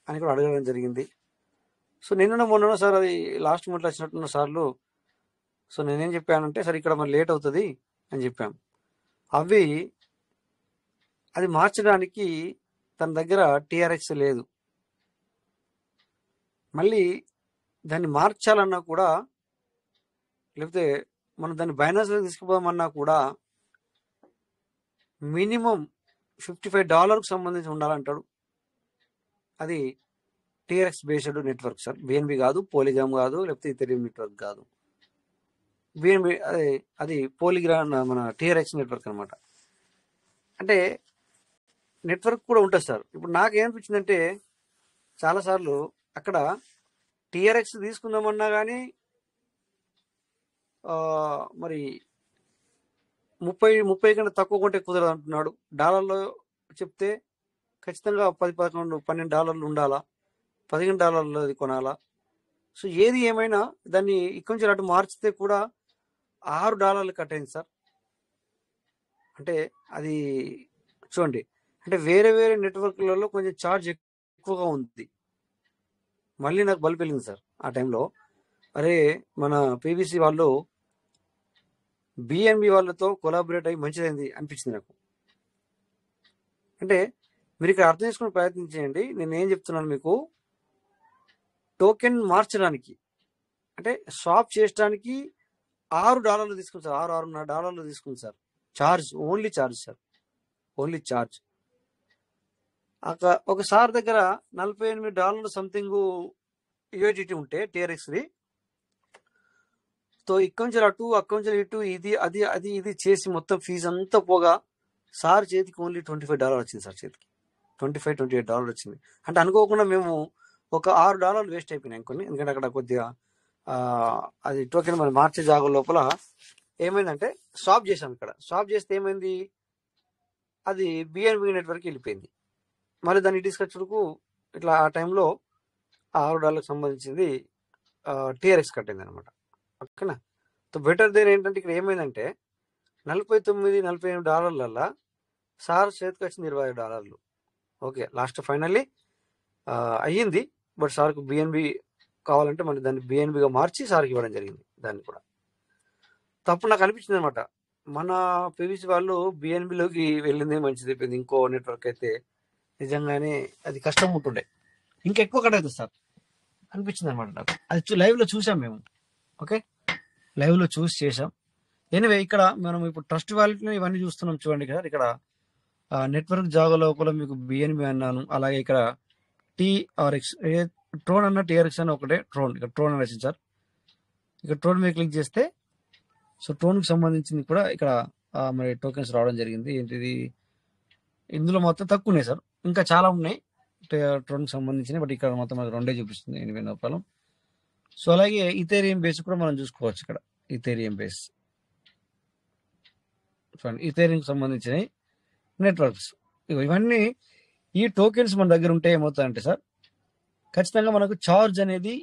అని కూడా అడగడం జరిగింది. సో నిన్న మొన్న సార్ అది లాస్ట్ మినిట్లో వచ్చినట్టున్న సార్లు. సో నేనేం చెప్పానంటే, సార్ ఇక్కడ మరి లేట్ అవుతుంది అని చెప్పాను. అది మార్చడానికి తన దగ్గర TRX లేదు. మళ్ళీ దాన్ని మార్చాలన్నా కూడా, లేకపోతే మనం దాన్ని బైనాన్స్లో తీసుకుపోదామన్నా కూడా మినిమం $55కు సంబంధించి ఉండాలంటాడు. అది TRX based network sir, BNB కాదు, పోలిగామ్ కాదు, లేకపోతే ఇథెరియం నెట్వర్క్ కాదు. BNB అది పోలిగ్రాన్ మన TRX నెట్వర్క్ అనమాట. అంటే నెట్వర్క్ కూడా ఉంటుంది సార్. ఇప్పుడు నాకేమనిపించిందంటే చాలాసార్లు అక్కడ టీఆర్ఎక్స్ తీసుకుందామన్నా కానీ మరి 30 కన్నా తక్కువ కొంటే కుదరదు అంటున్నాడు. డాలర్లో చెప్తే ఖచ్చితంగా 10, 11, $12 ఉండాలా, $15 అది కొనాలా. సో ఏది ఏమైనా దాన్ని ఇక్కడి నుంచి అటు మార్చితే కూడా $6 కట్ అయింది సార్. అంటే అది చూడండి, అంటే వేరే వేరే నెట్వర్క్లలో కొంచెం ఛార్జ్ ఎక్కువగా ఉంది. మళ్ళీ నాకు బల్బ్ వెళ్ళింది సార్ ఆ టైంలో. అరే మన పీవీసీ వాళ్ళు బిఎన్బి వాళ్ళతో కొలాబరేట్ అయ్యి మంచిదైంది అనిపించింది నాకు. అంటే మీరు ఇక్కడ అర్థం చేసుకునే ప్రయత్నం చేయండి. నేను ఏం చెప్తున్నాను మీకు, టోకెన్ మార్చడానికి అంటే స్వాప్ చేయడానికి $6 తీసుకుంది సార్, $6.5 తీసుకుంది sir. Charge, only charge sir, only charge. ఒకసారి దగ్గర $48 సంథింగ్ యూఎస్డిటీ ఉంటే టీఆర్ఎక్స్ది, తో ఇక్కడి నుంచి అటు అక్కడి నుంచి ఇటు ఇది అది అది ఇది చేసి మొత్తం ఫీజు అంతా పోగా సార్ చేతికి ఓన్లీ $25 వచ్చింది సార్. చేతికి $28 వచ్చింది. అంటే అనుకోకుండా మేము ఒక $6 వేస్ట్ అయిపోయినాయి కొన్ని. ఎందుకంటే అక్కడ కొద్దిగా అది టోకెన్ మనం మార్చే జాగ లోపల ఏమైందంటే స్వాప్ చేసాం. ఇక్కడ స్వాప్ చేస్తే ఏమైంది, అది బిఎన్బి నెట్వర్క్ వెళ్ళిపోయింది. మళ్ళీ దాన్ని తీసుకొచ్చుడుకు ఇట్లా ఆ టైంలో $6 సంబంధించింది టీఆర్ఎక్స్ కట్టింది అనమాట. ఓకేనా. సో బెటర్ దేర్ ఏంటంటే ఇక్కడ ఏమైందంటే $49-48 సార్ చేతికి వచ్చింది $25. ఓకే, లాస్ట్ ఫైనల్లీ అయ్యింది. బట్ సార్కు బిఎన్బి కావాలంటే మళ్ళీ దాన్ని బిఎన్బిగా మార్చి సార్కి ఇవ్వడం జరిగింది. దాన్ని కూడా తప్పుడు నాకు అనిపించింది అనమాట. మన పీవీసీ వాళ్ళు బిఎన్బిలోకి వెళ్ళిందే మంచిది అయిపోయింది. ఇంకో నెట్వర్క్ అయితే నిజంగానే అది కష్టం ఉంటుండే, ఇంకా ఎక్కువ కట్ అవుతుంది సార్ అనిపించింది అనమాట నాకు. అది లైవ్లో చూసాం మేము. ఓకే, లైవ్లో చూసి చేసాం. ఎనివే ఇక్కడ మనం ఇప్పుడు ట్రస్ట్ వాలెట్ని ఇవన్నీ చూస్తున్నాం చూడండి కదా. ఇక్కడ నెట్వర్క్ జాగా లోపల మీకు బిఎన్బి అన్నాను, అలాగే ఇక్కడ టీఆర్ఎక్స్, ట్రోన్ అన్న టీఆర్ఎక్స్ అన్న ఒకటే. ట్రోన్, ఇక్కడ ట్రోన్ అని వచ్చింది సార్. ఇక్కడ ట్రోన్ మీద క్లిక్ చేస్తే సో ట్రోన్కి సంబంధించింది కూడా ఇక్కడ మరి టోకెన్స్ రావడం జరిగింది. ఏంటిది, ఇందులో మొత్తం తక్కువ ఉన్నాయి సార్, ఇంకా చాలా ఉన్నాయి ట్రోన్కి సంబంధించినవి. బట్ ఇక్కడ మొత్తం మనకు 2 చూపిస్తుంది, $8,000. సో అలాగే ఇథేరియం బేస్ కూడా మనం చూసుకోవచ్చు. ఇక్కడ ఇథేరియం బేస్ చూడండి, ఇథేరియంకి సంబంధించిన నెట్వర్క్స్ ఇవన్నీ. ఈ టోకెన్స్ మన దగ్గర ఉంటే ఏమవుతుందంటే సార్, ఖచ్చితంగా మనకు ఛార్జ్ అనేది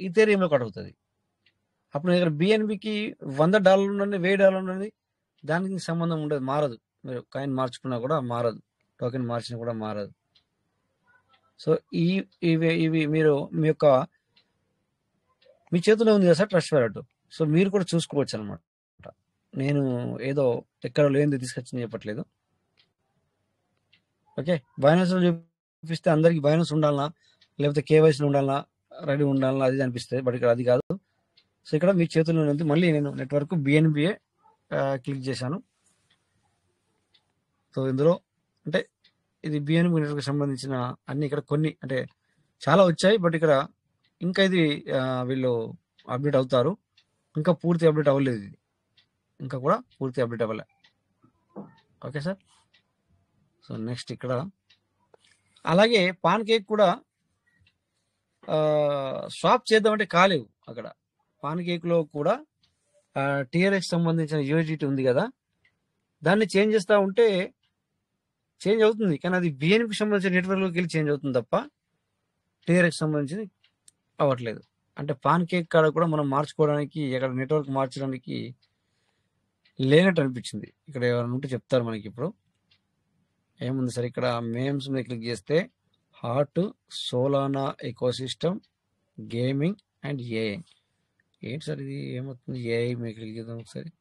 ఇథేరియంలో కడుగుతుంది. అప్పుడు దగ్గర బిఎన్బికి $100 ఉండండి, $1000 ఉండండి, దానికి సంబంధం ఉండదు, మారదు. మీరు కాయిన్ మార్చుకున్నా కూడా మారదు, టోకెన్ మార్చినా కూడా మారదు. సో ఇవి మీరు మీ చేతిలో ఉంది కదా సార్ ట్రస్ట్ వాలెట్. సో మీరు కూడా చూసుకోవచ్చు అనమాట. నేను ఏదో ఎక్కడ లేనిది తీసుకొచ్చింది చెప్పట్లేదు. ఓకే, బైనాన్స్లో చూపిస్తే అందరికి బైనాన్స్ ఉండాలనా, లేకపోతే కేవైసీ ఉండాలనా, రెడీ ఉండాలనా, అది అనిపిస్తుంది. బట్ ఇక్కడ అది కాదు. సో ఇక్కడ మీ చేతుల్లో ఉంది. మళ్ళీ నేను నెట్వర్క్ బిఎన్బిఏ క్లిక్ చేశాను. సో ఇందులో అంటే ఇది బిఎన్బి నెట్వర్క్ సంబంధించిన అన్ని ఇక్కడ కొన్ని అంటే చాలా వచ్చాయి. బట్ ఇక్కడ ఇంకా ఇది వీళ్ళు అప్డేట్ అవుతారు, ఇంకా పూర్తి అప్డేట్ అవ్వలేదు. ఇది ఇంకా కూడా పూర్తి అప్డేట్ అవ్వలే. Okay sir. సో నెక్స్ట్ ఇక్కడ అలాగే పాన్ కేక్ కూడా స్వాప్ చేద్దామంటే కాలేవు. అక్కడ పాన్ కేక్లో కూడా టీఆర్ఎక్స్ సంబంధించిన యూఎస్డిటీ ఉంది కదా, దాన్ని చేంజ్ చేస్తూ ఉంటే చేంజ్ అవుతుంది. కానీ అది బిఎన్బికి సంబంధించిన నెట్వర్క్లోకి వెళ్ళి చేంజ్ అవుతుంది తప్ప టీఆర్ఎక్స్ సంబంధించి అవ్వట్లేదు. అంటే పాన్ కేక్ కాడ కూడా మనం మార్చుకోవడానికి, ఇక్కడ నెట్వర్క్ మార్చడానికి లేనట్టు అనిపించింది. ఇక్కడ ఎవరైనా ఉంటే చెప్తారు మనకి. ఇప్పుడు ఏముంది సార్, ఇక్కడ మేమ్స్ మీద క్లిక్ చేస్తే heart, Solana ecosystem, gaming and AI. ఏంటి సార్ ఇది, ఏమవుతుంది? ఏఐ మీద క్లిక్ చేద్దాం ఒకసారి.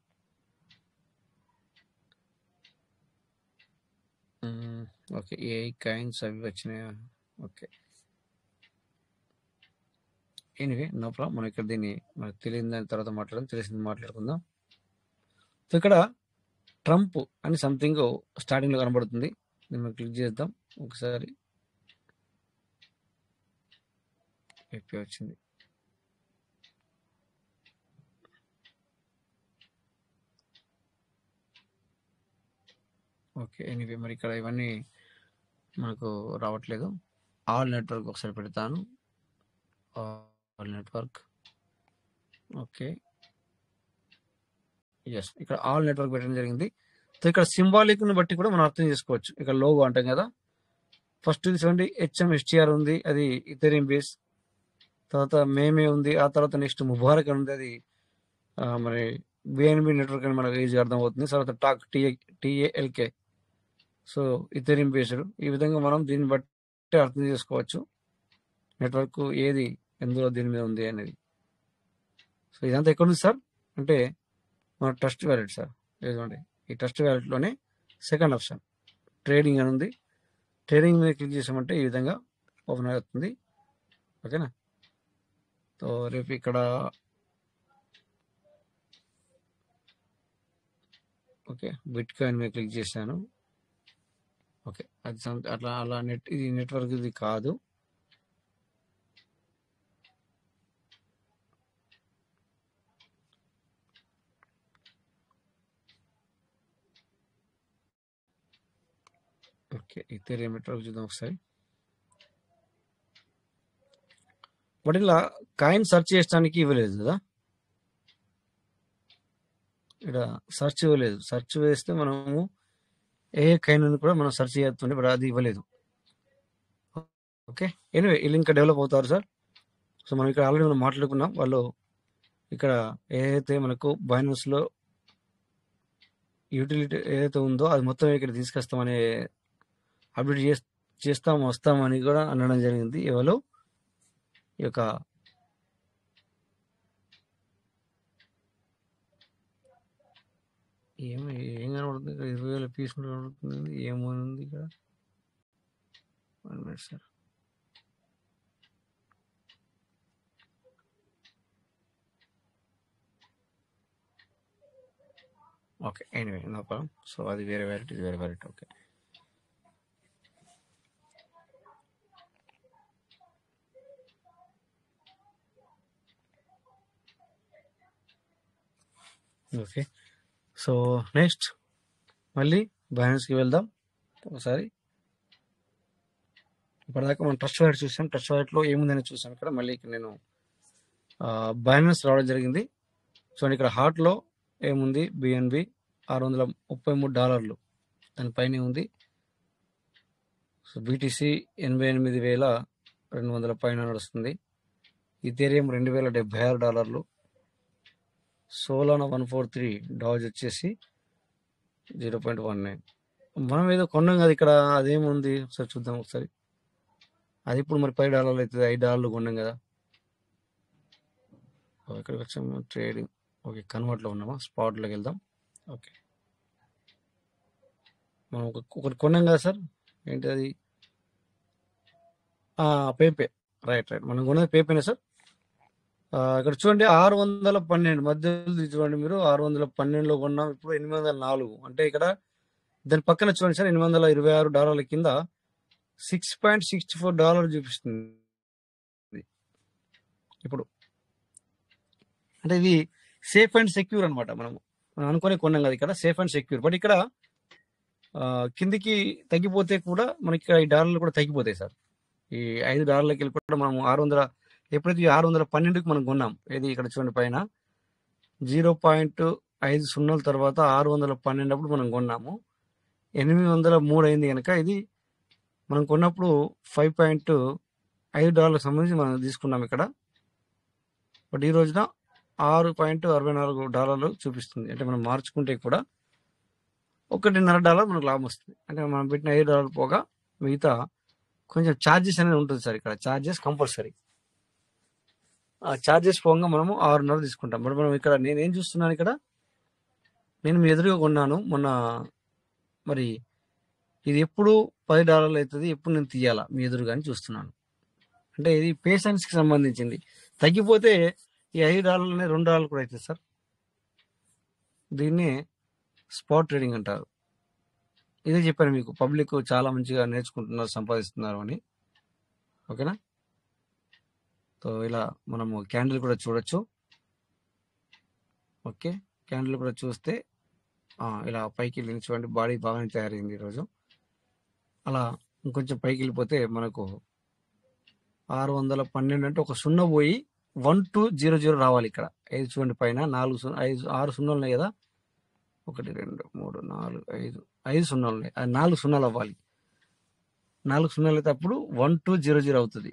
ఓకే, ఏఐ కాయిన్స్ అవి వచ్చినాయా? Okay, anyway no problem. మనం ఇక్కడ దీన్ని మనకు తెలియని దాని తర్వాత మాట్లాడదాం, తెలిసింది మాట్లాడుకుందాం. సో ఇక్కడ ట్రంప్ అని సంథింగ్ స్టార్టింగ్లో కనబడుతుంది. దీన్ని క్లిక్ చేద్దాం ఒకసారి. వచ్చింది. ఓకే. ఎనీవే మరి ఇక్కడ ఇవన్నీ మనకు రావట్లేదు. ఆల్ నెట్వర్క్ ఒకసారి పెడతాను. All network. ఓకే. యెస్. ఇక్కడ ఆల్ నెట్వర్క్ పెట్టడం జరిగింది. సో, ఇక్కడ సింబాలిక్‌ని బట్టి కూడా మనం అర్థం చేసుకోవచ్చు. ఇక్కడ లోగో అంటాం కదా! ఫస్ట్ ఇది చూడండి హెచ్ఎంఎస్టీఆర్ ఉంది. అది ఇథెరియం బేస్. తర్వాత మేమే ఉంది. ఆ తర్వాత నెక్స్ట్ ముబారక్ అని ఉంది. అది మరి బిఎన్బి నెట్వర్క్ అని మనకు ఈజీగా అర్థమవుతుంది. తర్వాత talk T A L K. So, Ethereum based. ఈ విధంగా మనం దీన్ని బట్టి అర్థం చేసుకోవచ్చు. నెట్వర్క్ ఏది ఎందులో దీని మీద ఉంది అనేది. సో, ఇదంతా ఎక్కడుంది సార్? అంటే మన ట్రస్ట్ వ్యాలెట్ సార్. ఇదిగోండి ఈ ట్రస్ట్ వ్యాలెట్‌లోనే సెకండ్ ఆప్షన్ ట్రేడింగ్ అని ఉంది. ట్రేడింగ్ మీద క్లిక్ చేసామంటే ఈ విధంగా ఓపెన్ అవుతుంది. ఓకేనా? సో, రేపు ఇక్కడ ఓకే. బిట్‌కాయిన్ మీద క్లిక్ చేశాను. ఓకే. అది అలా ఇది నెట్వర్క్ ఇది కాదు. ఓకే. ఇథెరియం నెట్వర్క్ చూద్దాం ఒకసారి. బట్ ఇలా కాయిన్ సెర్చ్ చేయడానికి ఇవ్వలేదు కదా! ఇక్కడ సెర్చ్ ఇవ్వలేదు. సెర్చ్ వేస్తే మనము ఏ కాయిన్ అని కూడా మనం సెర్చ్ చేస్తుండే బట్ అది ఇవ్వలేదు. ఓకే. ఎనీవే వీళ్ళు ఇంకా డెవలప్ అవుతారు సార్. సో, మనం ఇక్కడ ఆల్రెడీ మనం మాట్లాడుకున్నాం. వాళ్ళు ఇక్కడ ఏదైతే మనకు బైనాన్స్‌లో యూటిలిటీ ఏదైతే ఉందో అది మొత్తం ఇక్కడ తీసుకొస్తామని అప్డేట్ వస్తామని కూడా అనడం జరిగింది. ఎవరు ఈ యొక్క ఏం కనబడుతుంది ఇక్కడ 20,000 పీస్ కనబడుతుంది. ఏముంది ఇక్కడ? 1 minute sir. Okay. Anyway no problem. So, అది వేరే వ్యాలెట్, ఇది వేరే wallet. Okay. Okay. So, next మళ్ళీ బైనాన్స్‌కి వెళ్దాం ఒకసారి. ఇప్పటిదాకా మనం ట్రస్ట్ వ్యాలెట్ చూసాం. ట్రస్ట్ వ్యాలెట్‌లో ఏముందని చూసాం. ఇక్కడ మళ్ళీ ఇక్కడ నేను బైనాన్స్ రావడం జరిగింది. చూడండి ఇక్కడ హార్ట్‌లో ఏముంది బిఎన్బి $633 దానిపైనే ఉంది. సో, బీటీసీ 88,200 పైన నడుస్తుంది. ఇథెరియం $2,076. సోలానా 143. డాజ్ వచ్చేసి 0.19. మనం ఏదో కొన్నాం కదా ఇక్కడ అదేముంది ఒకసారి చూద్దాం ఒకసారి. అది ఇప్పుడు మరి $5 అవుతుంది. $5 కొన్నాం కదా! ఇక్కడికి వచ్చాము ట్రేడింగ్. ఓకే. కన్వర్ట్లో ఉన్నామా? స్పాట్లోకి వెళ్దాం. ఓకే. మనం ఒకటి కొన్నాం కదా సార్. ఏంటి అది? పేపే. రైట్. మనం కొన్నది పేపేనా సార్? ఇక్కడ చూడండి 612 మధ్యలో చూడండి మీరు 612లో కొన్నాం. ఇప్పుడు 804. అంటే ఇక్కడ దాని పక్కన చూడండి సార్ $826 కింద $6.64 చూపిస్తుంది ఇప్పుడు. అంటే ఇది సేఫ్ అండ్ సెక్యూర్ అనమాట. మనం అనుకునే కొన్నాం కదా ఇక్కడ సేఫ్ అండ్ సెక్యూర్. బట్ ఇక్కడ కిందికి తగ్గిపోతే కూడా మనకి ఇక్కడ ఈ డాలర్లు కూడా తగ్గిపోతాయి సార్. ఈ $5 వెళ్ళి కూడా మనం 600 ఎప్పుడైతే 612కి మనం కొన్నాం. ఏది ఇక్కడ చూడండి పైన 0.50 తర్వాత 612 అప్పుడు మనం కొన్నాము. 803 అయింది కనుక ఇది మనం కొన్నప్పుడు $5.5 సంబంధించి మనం తీసుకున్నాం ఇక్కడ. బట్ ఈ రోజున $6.64 చూపిస్తుంది. అంటే మనం మార్చుకుంటే కూడా $1.5 మనకు లాభం వస్తుంది. అంటే మనం పెట్టిన $5 పోగా మిగతా కొంచెం ఛార్జెస్ అనేది ఉంటుంది సార్. ఇక్కడ ఛార్జెస్ కంపల్సరీ. ఆ ఛార్జెస్ పోగా మనము 6.5 తీసుకుంటాం. బట్ మనం ఇక్కడ నేనేం చూస్తున్నాను ఇక్కడ నేను మీ ఎదురుగా కొన్నాను మొన్న. మరి ఇది ఎప్పుడు $10 అవుతుంది, ఎప్పుడు నేను తీయాలా మీ ఎదురుగా అని చూస్తున్నాను. అంటే ఇది పేషెన్స్కి సంబంధించింది. తగ్గిపోతే ఈ $5 $2 కూడా అవుతుంది సార్. దీన్నే స్పాట్ ట్రేడింగ్ అంటారు. ఇదే చెప్పాను మీకు. పబ్లిక్ చాలా మంచిగా నేర్చుకుంటున్నారు, సంపాదిస్తున్నారు అని. ఓకేనా? సో ఇలా మనము క్యాండిల్ కూడా చూడొచ్చు. ఓకే. క్యాండిల్ కూడా చూస్తే ఇలా పైకి వెళ్ళింది చూడండి, బాడీ బాగానే తయారైంది ఈరోజు. అలా ఇంకొంచెం పైకి వెళ్ళిపోతే మనకు 612 అంటే ఒక 0 పోయి 1200 రావాలి ఇక్కడ. 5 చూడండి పైన 6 సున్నాలు ఉన్నాయి కదా, 1 2 3 4 5 సున్నాలు ఉన్నాయి, అది 4 సున్నాలు అవ్వాలి. 4 సున్నాలు అయితే అప్పుడు 1200 అవుతుంది.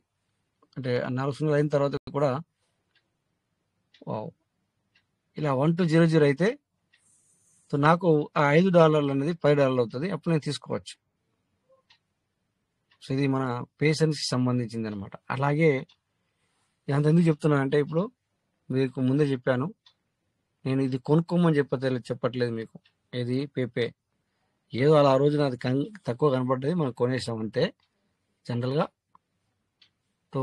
అంటే 4 సున్నాలు అయిన తర్వాత కూడా ఇలా 1200 అయితే సో నాకు ఆ $5 అనేది $5 అవుతుంది, అప్పుడు నేను తీసుకోవచ్చు. సో ఇది మన పేషెన్స్కి సంబంధించింది అనమాట. అలాగే ఎంత ఎందుకు చెప్తున్నానంటే, ఇప్పుడు మీకు ముందే చెప్పాను, నేను ఇది కొనుక్కోమని చెప్పట్లేదు మీకు. ఇది పేపే ఏదో అలా ఆ రోజు నాది తక్కువ కనపడ్డది, మనం కొనేసాం అంతే జనరల్గా. సో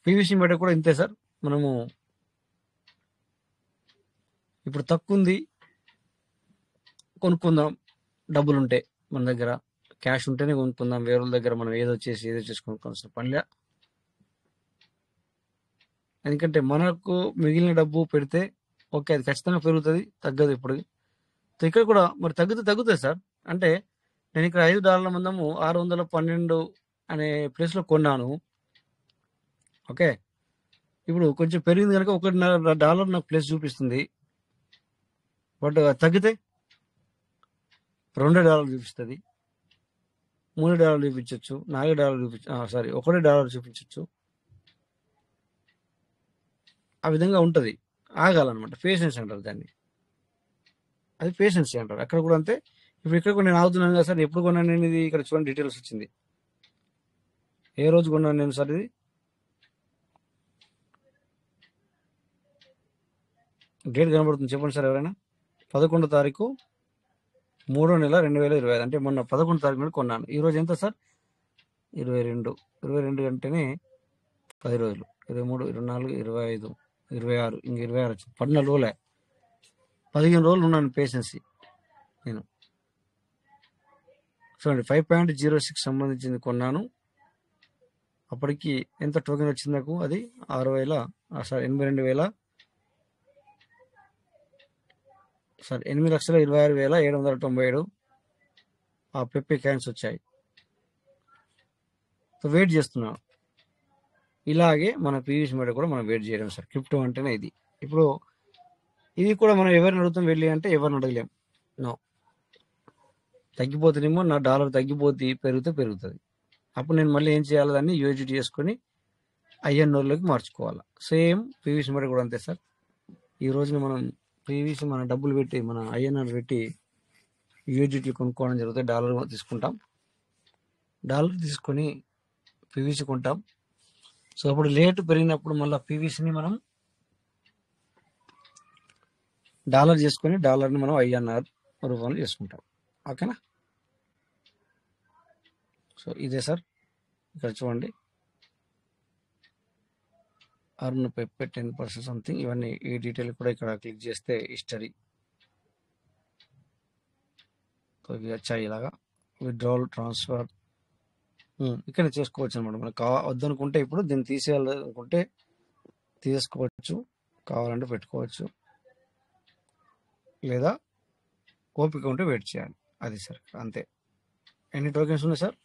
పీవీసీ మీటర్ కూడా ఇంతే సార్. మనము ఇప్పుడు తక్కువ ఉంది కొనుక్కుందాం, డబ్బులు ఉంటే మన దగ్గర క్యాష్ ఉంటేనే కొనుక్కుందాం. వేరే దగ్గర మనం ఏదో చేసి కొనుక్కోవాల్సిన పనిలే. ఎందుకంటే మనకు మిగిలిన డబ్బు పెడితే ఓకే, అది ఖచ్చితంగా పెరుగుతుంది, తగ్గదు ఇప్పుడు. సో ఇక్కడ కూడా మరి తగ్గుతుంది సార్. అంటే నేను ఇక్కడ $5 మందము 612 అనే ప్లేస్లో కొన్నాను. ఓకే, ఇప్పుడు కొంచెం పెరిగింది కనుక $1.5 నాకు ప్లేస్ చూపిస్తుంది. బట్ తగ్గితే $2 చూపిస్తుంది, $3 చూపించవచ్చు, $4 $1 చూపించవచ్చు. ఆ విధంగా ఉంటుంది. ఆగాలన్నమాట, పేషెన్స్ అంటారు దాన్ని. అది పేషెన్స్ అంటారు. అక్కడ కూడా అంతే. ఇప్పుడు ఇక్కడ కూడా నేను ఆగుతున్నాను కదా సార్, ఎప్పుడు కొన్నాను నేను ఇది? ఇక్కడ చూడండి డీటెయిల్స్ వచ్చింది, ఏ రోజు కొన్నాను నేను సార్ ఇది. డేట్ కనబడుతుంది చెప్పండి సార్ ఎవరైనా. 11వ తారీఖు 3వ నెల 2025, అంటే మొన్న 11వ తారీఖు నుండి కొన్నాను. ఈరోజు ఎంత సార్? 22 అంటేనే 10 రోజులు, 23 24 25 26 ఇంక 26 వచ్చింది, 14 రోజులే. 15 రోజులు ఉన్నాను పేషెన్సీ నేను. చూడండి 5.06 సంబంధించింది కొన్నాను. అప్పటికి ఎంత టోకెన్ వచ్చింది నాకు? అది 8,26,27,797 ఆ పెప్పే క్యాన్స్ వచ్చాయి. సో వెయిట్ చేస్తున్నాను. ఇలాగే మన పీవీసీ మీటర్ కూడా మనం వెయిట్ చేయడం సార్. క్రిప్టో అంటేనే ఇది. ఇప్పుడు ఇది కూడా మనం ఎవరిని అడుగుతాం వెళ్ళి అంటే ఎవరిని అడగలేం. నో, తగ్గిపోతుందేమో, నా డాలర్ తగ్గిపోతే పెరుగుతుంది. అప్పుడు నేను మళ్ళీ ఏం చేయాలి? దాన్ని యూఎస్డిటీ చేసుకొని INRలోకి మార్చుకోవాలి. సేమ్ పీవీసీ మీటర్ కూడా అంతే సార్. ఈ రోజున మనం పీవీసీ మన డబ్బులు పెట్టి మన INR పెట్టి యూఎస్డిటీ కొనుక్కోవడం జరుగుతుంది. డాలర్ తీసుకుంటాం, డాలర్ తీసుకొని పీవీసీ కొంటాం. సో అప్పుడు రేటు పెరిగినప్పుడు మళ్ళీ పీవీసీని మనం డాలర్ చేసుకొని డాలర్ని మనం INR రూపంలో చేసుకుంటాం. ఓకేనా? సో ఇదే సార్. ఇక్కడ చూడండి, అర్న్ పెప్పే 10% సంథింగ్, ఇవన్నీ ఈ డీటెయిల్ కూడా ఇక్కడ క్లిక్ చేస్తే హిస్టరీ ఇవి వచ్చాయి. ఇలాగా విత్డ్రావల్, ట్రాన్స్ఫర్ ఇక్కడ చేసుకోవచ్చు అనమాట. మనకు వద్దనుకుంటే ఇప్పుడు దీన్ని తీసేయాలనుకుంటే తీసుకోవచ్చు, కావాలంటే పెట్టుకోవచ్చు, లేదా ఓపిక ఉంటే వెయిట్ చేయాలి. అది సార్ అంతే. ఎన్ని టోకెన్స్ ఉన్నాయి సార్?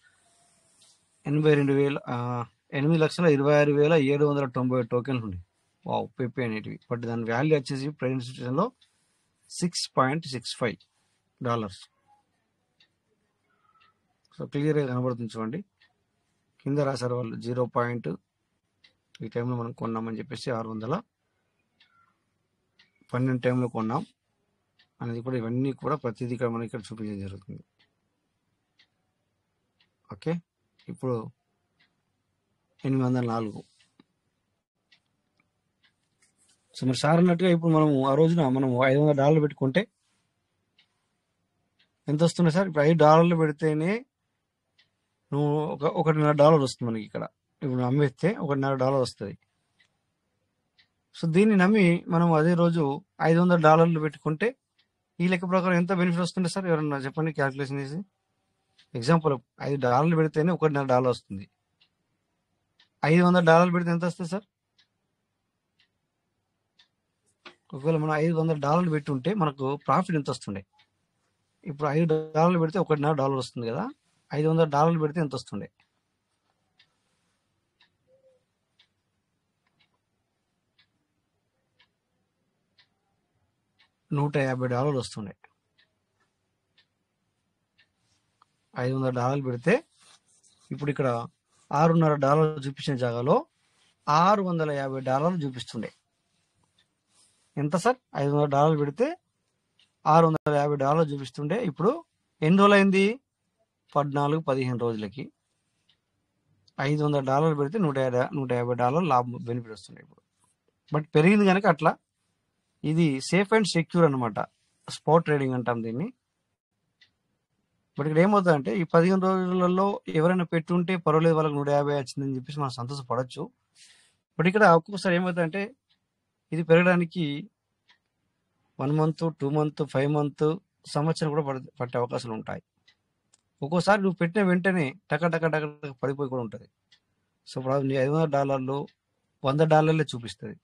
8,26,27,790 టోకెన్లు ఉన్నాయి. వావ్, పెప్పే అనేటివి. బట్ దాని వాల్యూ వచ్చేసి ప్రైవేట్ ఇన్స్టిట్యూషన్లో $6.65. సో క్లియర్గా కనబడుతుంది చూడండి. కింద రాశారు వాళ్ళు 0. ఈ టైంలో మనం కొన్నామని చెప్పేసి 612 టైంలో కొన్నాం అనేది కూడా, ఇవన్నీ కూడా ప్రతిదీ ఇక్కడ మనకి ఇక్కడ చూపించడం జరుగుతుంది. ఓకే, ఇప్పుడు 804. సో మరి సార్ అన్నట్టుగా ఇప్పుడు మనం ఆ రోజున మనం $500 పెట్టుకుంటే ఎంత వస్తుంది సార్? ఇప్పుడు $5 పెడితేనే నువ్వు $1.5 వస్తుంది మనకి ఇక్కడ. ఇప్పుడు అమ్మేస్తే $1.5 వస్తుంది. సో దీన్ని నమ్మి మనం అదే రోజు $500 పెట్టుకుంటే ఈ లెక్క ప్రకారం ఎంత బెనిఫిట్ వస్తుంది సార్? ఎవరన్నా చెప్పండి క్యాల్కులేషన్ చేసి. ఎగ్జాంపుల్ $5 పెడితేనే $1.5 వస్తుంది. $500 పెడితే ఎంత వస్తుంది సార్? ఒకవేళ మనం $500 పెట్టి ఉంటే మనకు ప్రాఫిట్ ఎంత వస్తుండే? ఇప్పుడు $5 పెడితే $1.5 వస్తుంది కదా, $500 పెడితే ఎంత వస్తుండే? $150 వస్తుండే. $500 పెడితే ఇప్పుడు ఇక్కడ $6.5 చూపించిన జాగాలో $650 చూపిస్తుండే. ఎంత సార్? $500 పెడితే $650 చూపిస్తుండే. ఇప్పుడు ఎన్ని రోజులు అయింది? 14-15 రోజులకి $500 పెడితే $150 లాభం బెనిఫిట్ వస్తుండే ఇప్పుడు. బట్ పెరిగింది కనుక అట్లా. ఇది సేఫ్ అండ్ సెక్యూర్ అనమాట, స్పాట్ ట్రేడింగ్ అంటాం దీన్ని. బట్ ఇక్కడ ఏమవుతుందంటే ఈ 15 రోజులలో ఎవరైనా పెట్టుంటే పర్వాలేదు, వాళ్ళకి 150 వచ్చిందని చెప్పేసి మనం సంతోషపడవచ్చు. బట్ ఇక్కడ ఒక్కొక్కసారి ఏమవుతుందంటే ఇది పెరగడానికి 1 month, 2 months, 5 months, సంవత్సరం కూడా పట్టే అవకాశాలు ఉంటాయి. ఒక్కోసారి నువ్వు పెట్టిన వెంటనే టక టక టక టక పడిపోయి కూడా ఉంటుంది. సో ఇప్పుడు నీ $500 $100 చూపిస్తుంది.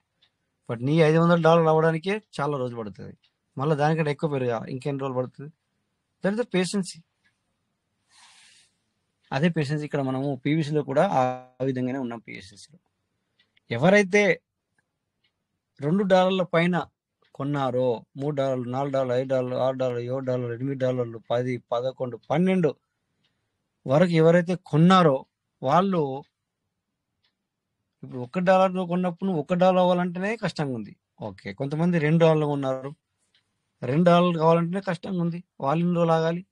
బట్ నీ $500 రావడానికే చాలా రోజులు పడుతుంది. మళ్ళీ దానికంటే ఎక్కువ పెరగాలి, ఇంకెన్ని రోజులు పడుతుంది? That is the patience. అదే పేషెన్సీ ఇక్కడ మనము పీవీసీలో కూడా ఆ విధంగానే ఉన్నాం. పిఎస్ఎస్లో ఎవరైతే $2 పైన కొన్నారో, $3, $4, $5, $6, $7, $8, $10, $11, $12 వరకు ఎవరైతే కొన్నారో వాళ్ళు ఇప్పుడు $1 కొన్నప్పుడు నువ్వు $1 అవ్వాలంటేనే కష్టంగా ఉంది. ఓకే, కొంతమంది $2 కొన్నారు, $2 కావాలంటేనే కష్టంగా ఉంది, వాళ్ళు ఎన్ని రోజులు ఆగాలి?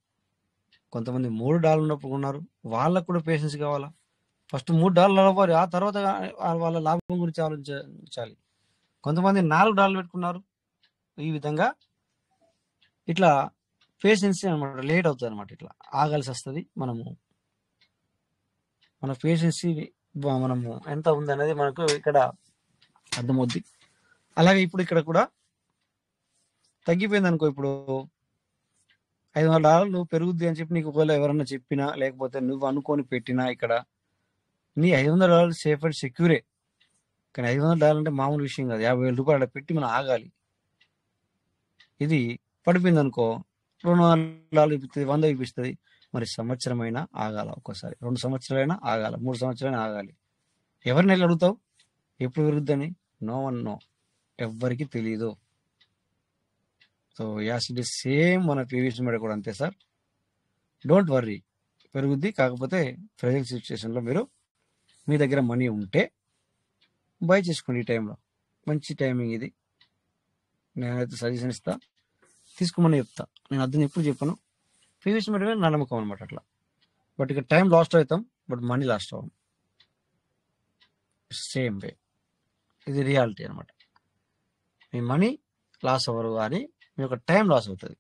కొంతమంది $3 ఉన్నప్పుడు కొన్నారు, వాళ్ళకు కూడా పేషెన్స్ కావాలా? ఫస్ట్ $3 అవ్వాలి, ఆ తర్వాత వాళ్ళ లాభం గురించి ఆలోచించాలి. కొంతమంది $4 పెట్టుకున్నారు. ఈ విధంగా ఇట్లా పేషెన్సీ అనమాట, లేట్ అవుతుంది అనమాట, ఇట్లా ఆగాల్సి వస్తుంది. మన పేషెన్సీ మనము ఎంత ఉంది అనేది మనకు ఇక్కడ అర్థమవుద్ది. అలాగే ఇప్పుడు ఇక్కడ కూడా తగ్గిపోయింది అనుకో, ఇప్పుడు $500 పెరుగుద్ది అని చెప్పి నీకు ఒకవేళ ఎవరన్నా చెప్పినా, లేకపోతే నువ్వు అనుకొని పెట్టినా, ఇక్కడ నీ $500 సేఫ్ అండ్ సెక్యూరే. కానీ $500 అంటే మామూలు విషయం కాదు. $50,000 పెట్టి మనం ఆగాలి. ఇది పడిపోయింది అనుకో, $200 ఇప్పిస్తుంది, 100 ఇప్పిస్తుంది. మరి సంవత్సరమైనా ఆగాల, ఒక్కోసారి 2 సంవత్సరాలైనా ఆగాల, 3 సంవత్సరాలైనా ఆగాలి. ఎవరిని వెళ్ళి అడుగుతావు ఎప్పుడు పెరుగుద్దని? నో వన్ నో, ఎవ్వరికి తెలియదు. So as it is same మన పీవీసీ మీద కూడా అంతే సార్. డోంట్ వర్రీ, పెరుగుద్ది. కాకపోతే ప్రెజెంట్ సిచ్యువేషన్లో మీరు మీ దగ్గర మనీ ఉంటే బై చేసుకోండి. ఈ టైంలో మంచి టైమింగ్ ఇది. నేనైతే సజెషన్ ఇస్తా, తీసుకోమని చెప్తా. నేను అర్థం ఎప్పుడు చెప్పాను, పీవీసీ మీద నా నమ్మకం అనమాట అట్లా. బట్ ఇక టైం లాస్ట్ అవుతాం, బట్ మనీ లాస్ట్ అవ్వం. సేమ్ వే ఇది రియాలిటీ అనమాట. మీ మనీ లాస్ అవ్వరు కానీ మీ యొక్క టైం లాస్ అవుతుంది.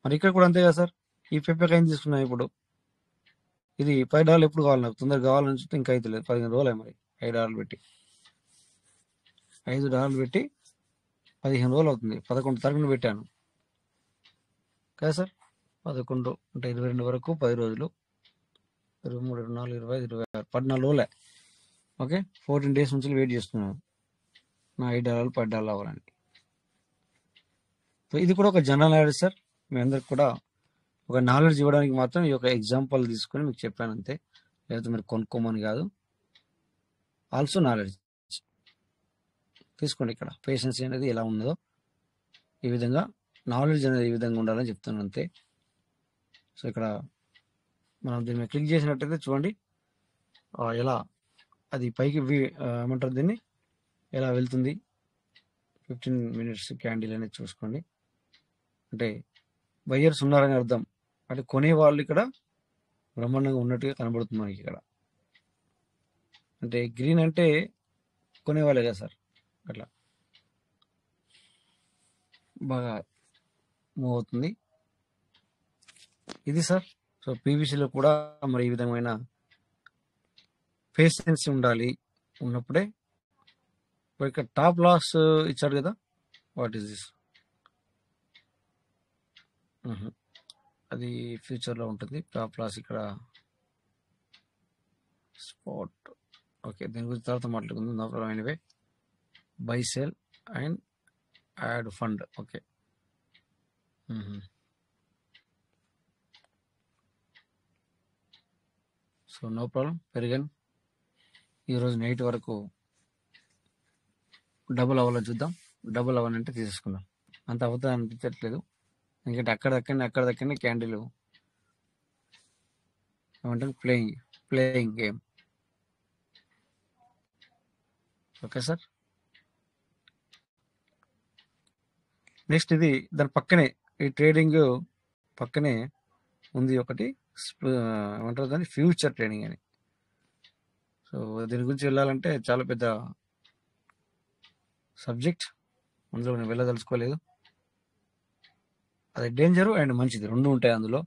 మరి ఇక్కడ కూడా అంతే కదా సార్. ఈ పెప్పకాయని తీసుకున్నాం, ఇప్పుడు ఇది $10 ఎప్పుడు కావాలి? నాకు తొందరగా కావాలని చూస్తే ఇంకా అయితే లేదు, 15 రోజులు. మరి $5 పెట్టి $5 పెట్టి 15 రోజులు అవుతుంది. 11 తారీఖున పెట్టాను కదా సార్. 11 అంటే 22 వరకు 10 రోజులు, 23, 24, 25, 26, 14 రోజులే. ఓకే, 14 days నుంచి వెయిట్ చేస్తున్నాను నా $5 $10 అవ్వాలని. సో ఇది కూడా ఒక జనరల్ నాలెడ్జ్ సార్. మీ అందరికి కూడా ఒక నాలెడ్జ్ ఇవ్వడానికి మాత్రం ఈ యొక్క ఎగ్జాంపుల్ తీసుకొని మీకు చెప్పాను అంతే. లేకపోతే మీరు కొనుక్కోమని కాదు. ఆల్సో నాలెడ్జ్ తీసుకోండి. ఇక్కడ పేషెన్సీ అనేది ఎలా ఉన్నదో ఈ విధంగా, నాలెడ్జ్ అనేది ఈ విధంగా ఉండాలని చెప్తున్నాను అంతే. సో ఇక్కడ మనం దీని మీద క్లిక్ చేసినట్టయితే చూడండి ఎలా అది పైకి ఏమంటారు దీన్ని, ఎలా వెళ్తుంది. 15 minutes క్యాండిల్ అనేది చూసుకోండి. అంటే బయ్యర్స్ ఉన్నారని అర్థం. అంటే కొనేవాళ్ళు ఇక్కడ బ్రహ్మాండంగా ఉన్నట్టుగా కనబడుతుంది మనకి ఇక్కడ. అంటే గ్రీన్ అంటే కొనేవాళ్ళే కదా సార్. అట్లా బాగా మూవ్ అవుతుంది ఇది సార్. సో పీవీసీలో కూడా మరి ఈ విధమైన పేషెన్సీ ఉండాలి. ఉన్నప్పుడే ఇక్కడ టాప్ లాస్ ఇచ్చాడు కదా, వాట్ ఈస్ దిస్? అది ఫ్యూచర్లో ఉంటుంది. టాప్ లాస్ ఇక్కడ స్పాట్. ఓకే, దీని గురించి తర్వాత మాట్లాడుకుందాం. No problem. Anyway, buy sell and add fund. Okay, so no problem, పెరిగాను. ఈరోజు నైట్ వరకు డబుల్ అవ్వాలని చూద్దాం. డబుల్ అవ్వాలంటే తీసేసుకుందాం. అంత అవుతా అనిపించట్లేదు, ఎందుకంటే అక్కడ దక్కనే క్యాండిల్ ఏమంటారు, playing game. Okay sir. Next ఇది దాని పక్కనే, ఈ ట్రేడింగ్ పక్కనే ఉంది ఒకటి, ఏమంటారు దాన్ని, ఫ్యూచర్ ట్రేడింగ్ అని. సో దీని గురించి వెళ్ళాలంటే చాలా పెద్ద సబ్జెక్ట్, అందులో నేను వెళ్ళదలుచుకోలేదు. అది డేంజరు అండ్ మంచిది రెండు ఉంటాయి అందులో.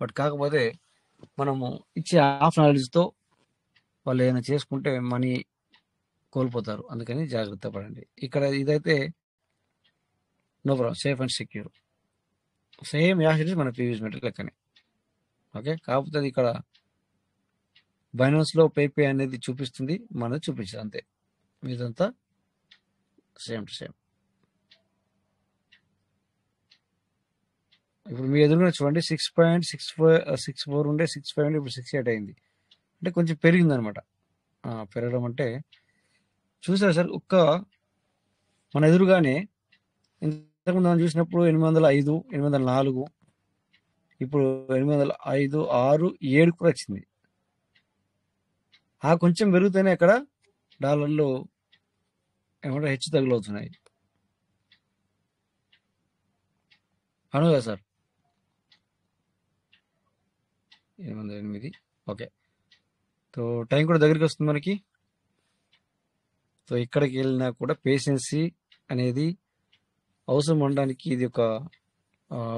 బట్ కాకపోతే మనము ఇచ్చే హాఫ్ నాలెడ్జ్తో వాళ్ళు ఏదైనా చేసుకుంటే మనీ కోల్పోతారు, అందుకని జాగ్రత్త పడండి. ఇక్కడ ఇదైతే no problem, safe and secure, same as it is మన ప్రీవియస్ మెటర్ లెక్కనే. ఓకే, కాకపోతే అది ఇక్కడ బైనాన్స్లో పేపే అనేది చూపిస్తుంది, మనది చూపించదు, అంతే. మీదంతా సేమ్ టు సేమ్. ఇప్పుడు మీ ఎదురుగా చూడండి, 6.64 ఉండే 6.5 ఉండే, ఇప్పుడు 6.8 అయింది. అంటే కొంచెం పెరిగింది అనమాట. పెరగడం అంటే చూసారా సార్, మన ఎదురుగానే ఇంతకుముందు మనం చూసినప్పుడు 805, 804, ఇప్పుడు 805, 6, 7 కూడా వచ్చింది. కొంచెం పెరుగుతూనే అక్కడ డాలర్లు ఏమంటే హెచ్చు తగులవుతున్నాయి, అవును కదా సార్. 808. ఓకే, సో టైం కూడా దగ్గరికి వస్తుంది మనకి. సో ఇక్కడికి వెళ్ళినా కూడా పేషెన్సీ అనేది అవసరం ఉండడానికి ఇది ఒక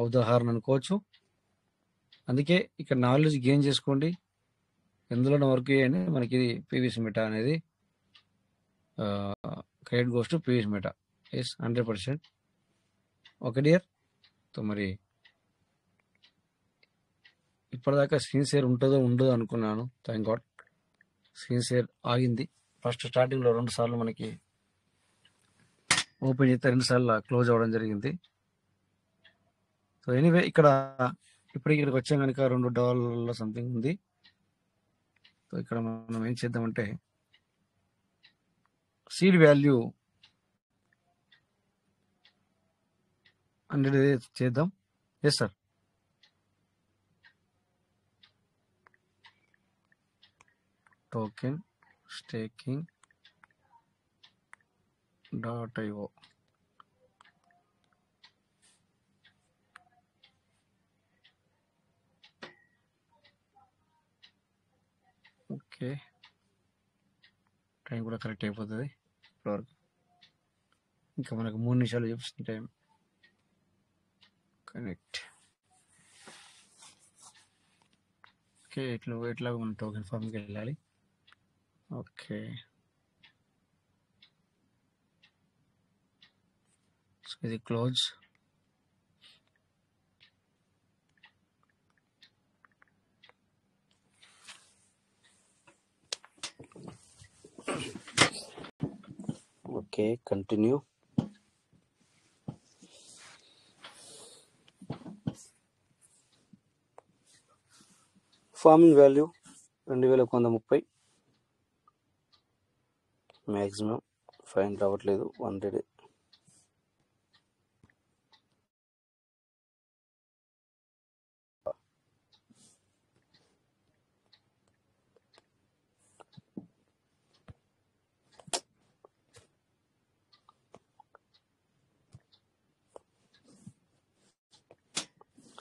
ఉదాహరణ అనుకోవచ్చు. అందుకే ఇక్కడ నాలెడ్జ్ గెయిన్ చేసుకోండి, ఎందులో వర్క్ చేయండి. మనకి ఇది పీవీఎస్ మెటా అనేది credit goes to PVS meta, yes 100%. Okay dear. So మరి ఇప్పటిదాకా స్క్రీన్ షేర్ ఉంటుందో ఉండదో అనుకున్నాను, థ్యాంక్ గాడ్ స్క్రీన్ షేర్ ఆగింది. ఫస్ట్ స్టార్టింగ్లో 2 సార్లు మనకి ఓపెన్ చేస్తే 2 సార్లు క్లోజ్ అవ్వడం జరిగింది. సో ఎనీవే ఇక్కడ ఇక్కడికి వచ్చాం కనుక $2 సంథింగ్ ఉంది. సో ఇక్కడ మనం ఏం చేద్దామంటే సీడ్ వాల్యూ 100 చేద్దాం. Yes sir. Token staking .io. Okay, time కూడా కరెక్ట్ అయిపోతుంది ఇప్పటివరకు. ఇంకా మనకు 3 నిమిషాలు చూపిస్తుంది టైం. కనెక్ట్. ఓకే, ఎట్లా మనం టోకెన్ ఫామ్కి వెళ్ళాలి. ఓకే, ఇది close. Okay, continue. Farming value 2130, maximum fine రావట్లేదు 100.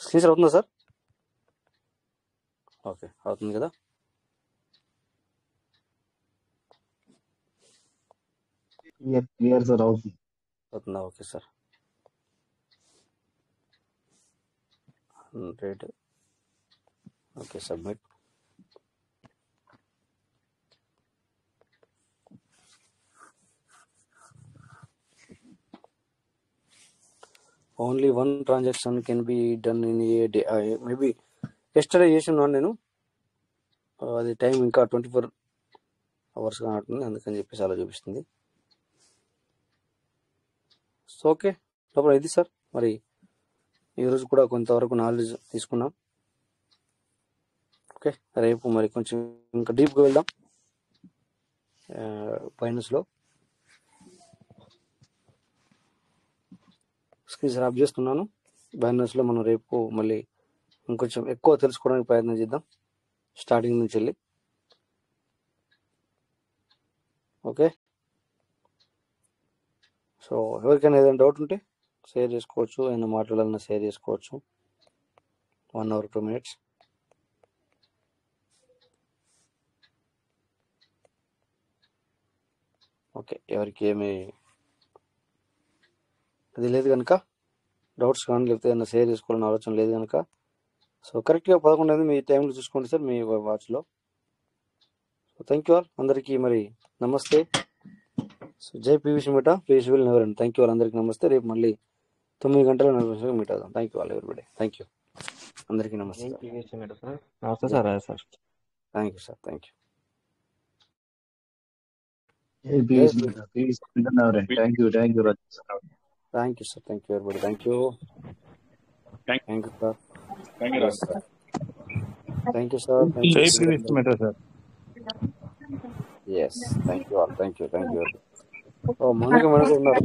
స్క్రీన్ అవుతుందా సార్? ఓకే, అవుతుంది కదా. క్లియర్ సార్, అవుతుందా? Okay sir. 100. Okay, submit. Only 1 transaction can be done in a day. Maybe yesterday చేసి ఉన్నాను నేను, అది టైం ఇంకా 24 అవర్స్ కానట్టుంది, అందుకని చెప్పేసి అలా చూపిస్తుంది. సో ఓకే, లోపల ఇది సార్. మరి ఈరోజు కూడా కొంతవరకు నాలెడ్జ్ తీసుకున్నాం. ఓకే. ఓకే, రేపు మరి కొంచెం ఇంకా డీప్గా వెళ్దాం ఫైనల్స్లో. స్క్రీన్ ఆఫ్ చేస్తున్నాను. ఫైనల్స్లో మనం రేపు మళ్ళీ ఇంకొంచెం ఎక్కువ తెలుసుకోవడానికి ప్రయత్నం చేద్దాం స్టార్టింగ్ నుంచి వెళ్ళి. ఓకే, సో ఎవరికైనా ఏదైనా డౌట్ ఉంటే షేర్ చేసుకోవచ్చు, ఏమైనా మాట్లాడాలన్నా షేర్ చేసుకోవచ్చు. 1 hour 2 minutes. ఓకే, ఎవరికి ఏమి అది లేదు కనుక, డౌట్స్ కానీ లేకపోతే ఏదైనా షేర్ చేసుకోవాలని ఆలోచన లేదు కనుక, సో కరెక్ట్గా 11 మీ టైంలో చూసుకోండి సార్, మీ వాచ్లో. సో థ్యాంక్ యూ ఆల్ అందరికీ, మరి నమస్తే. సో జై PVC meta, PVC will never end. Thank you all అందరికీ నమస్తే. రేపు మళ్ళీ 9 గంటల 40 నిమిషాలకు మీట్ అవుదాం. Thank you all everybody. Thank you అందరికీ నమస్తే. నమస్తే sir. Sir thank you sir. Thank you. Thank you thank you sir. Thank you everybody. Thank you. Thank you sir. Thank you sir. జై PVC meta sir. Yes, thank you all. Thank you. Thank you. Mounika మనకు ఉన్నారు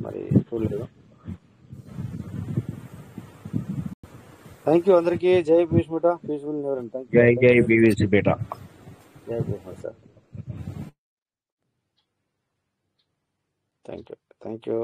మరి చూడలేదు. థ్యాంక్ యూ అందరికీ. జై PVC meta, PVC will never end. Thank you. జై పీవీసీ మీట. జై PVC sir. Thank you. Thank you.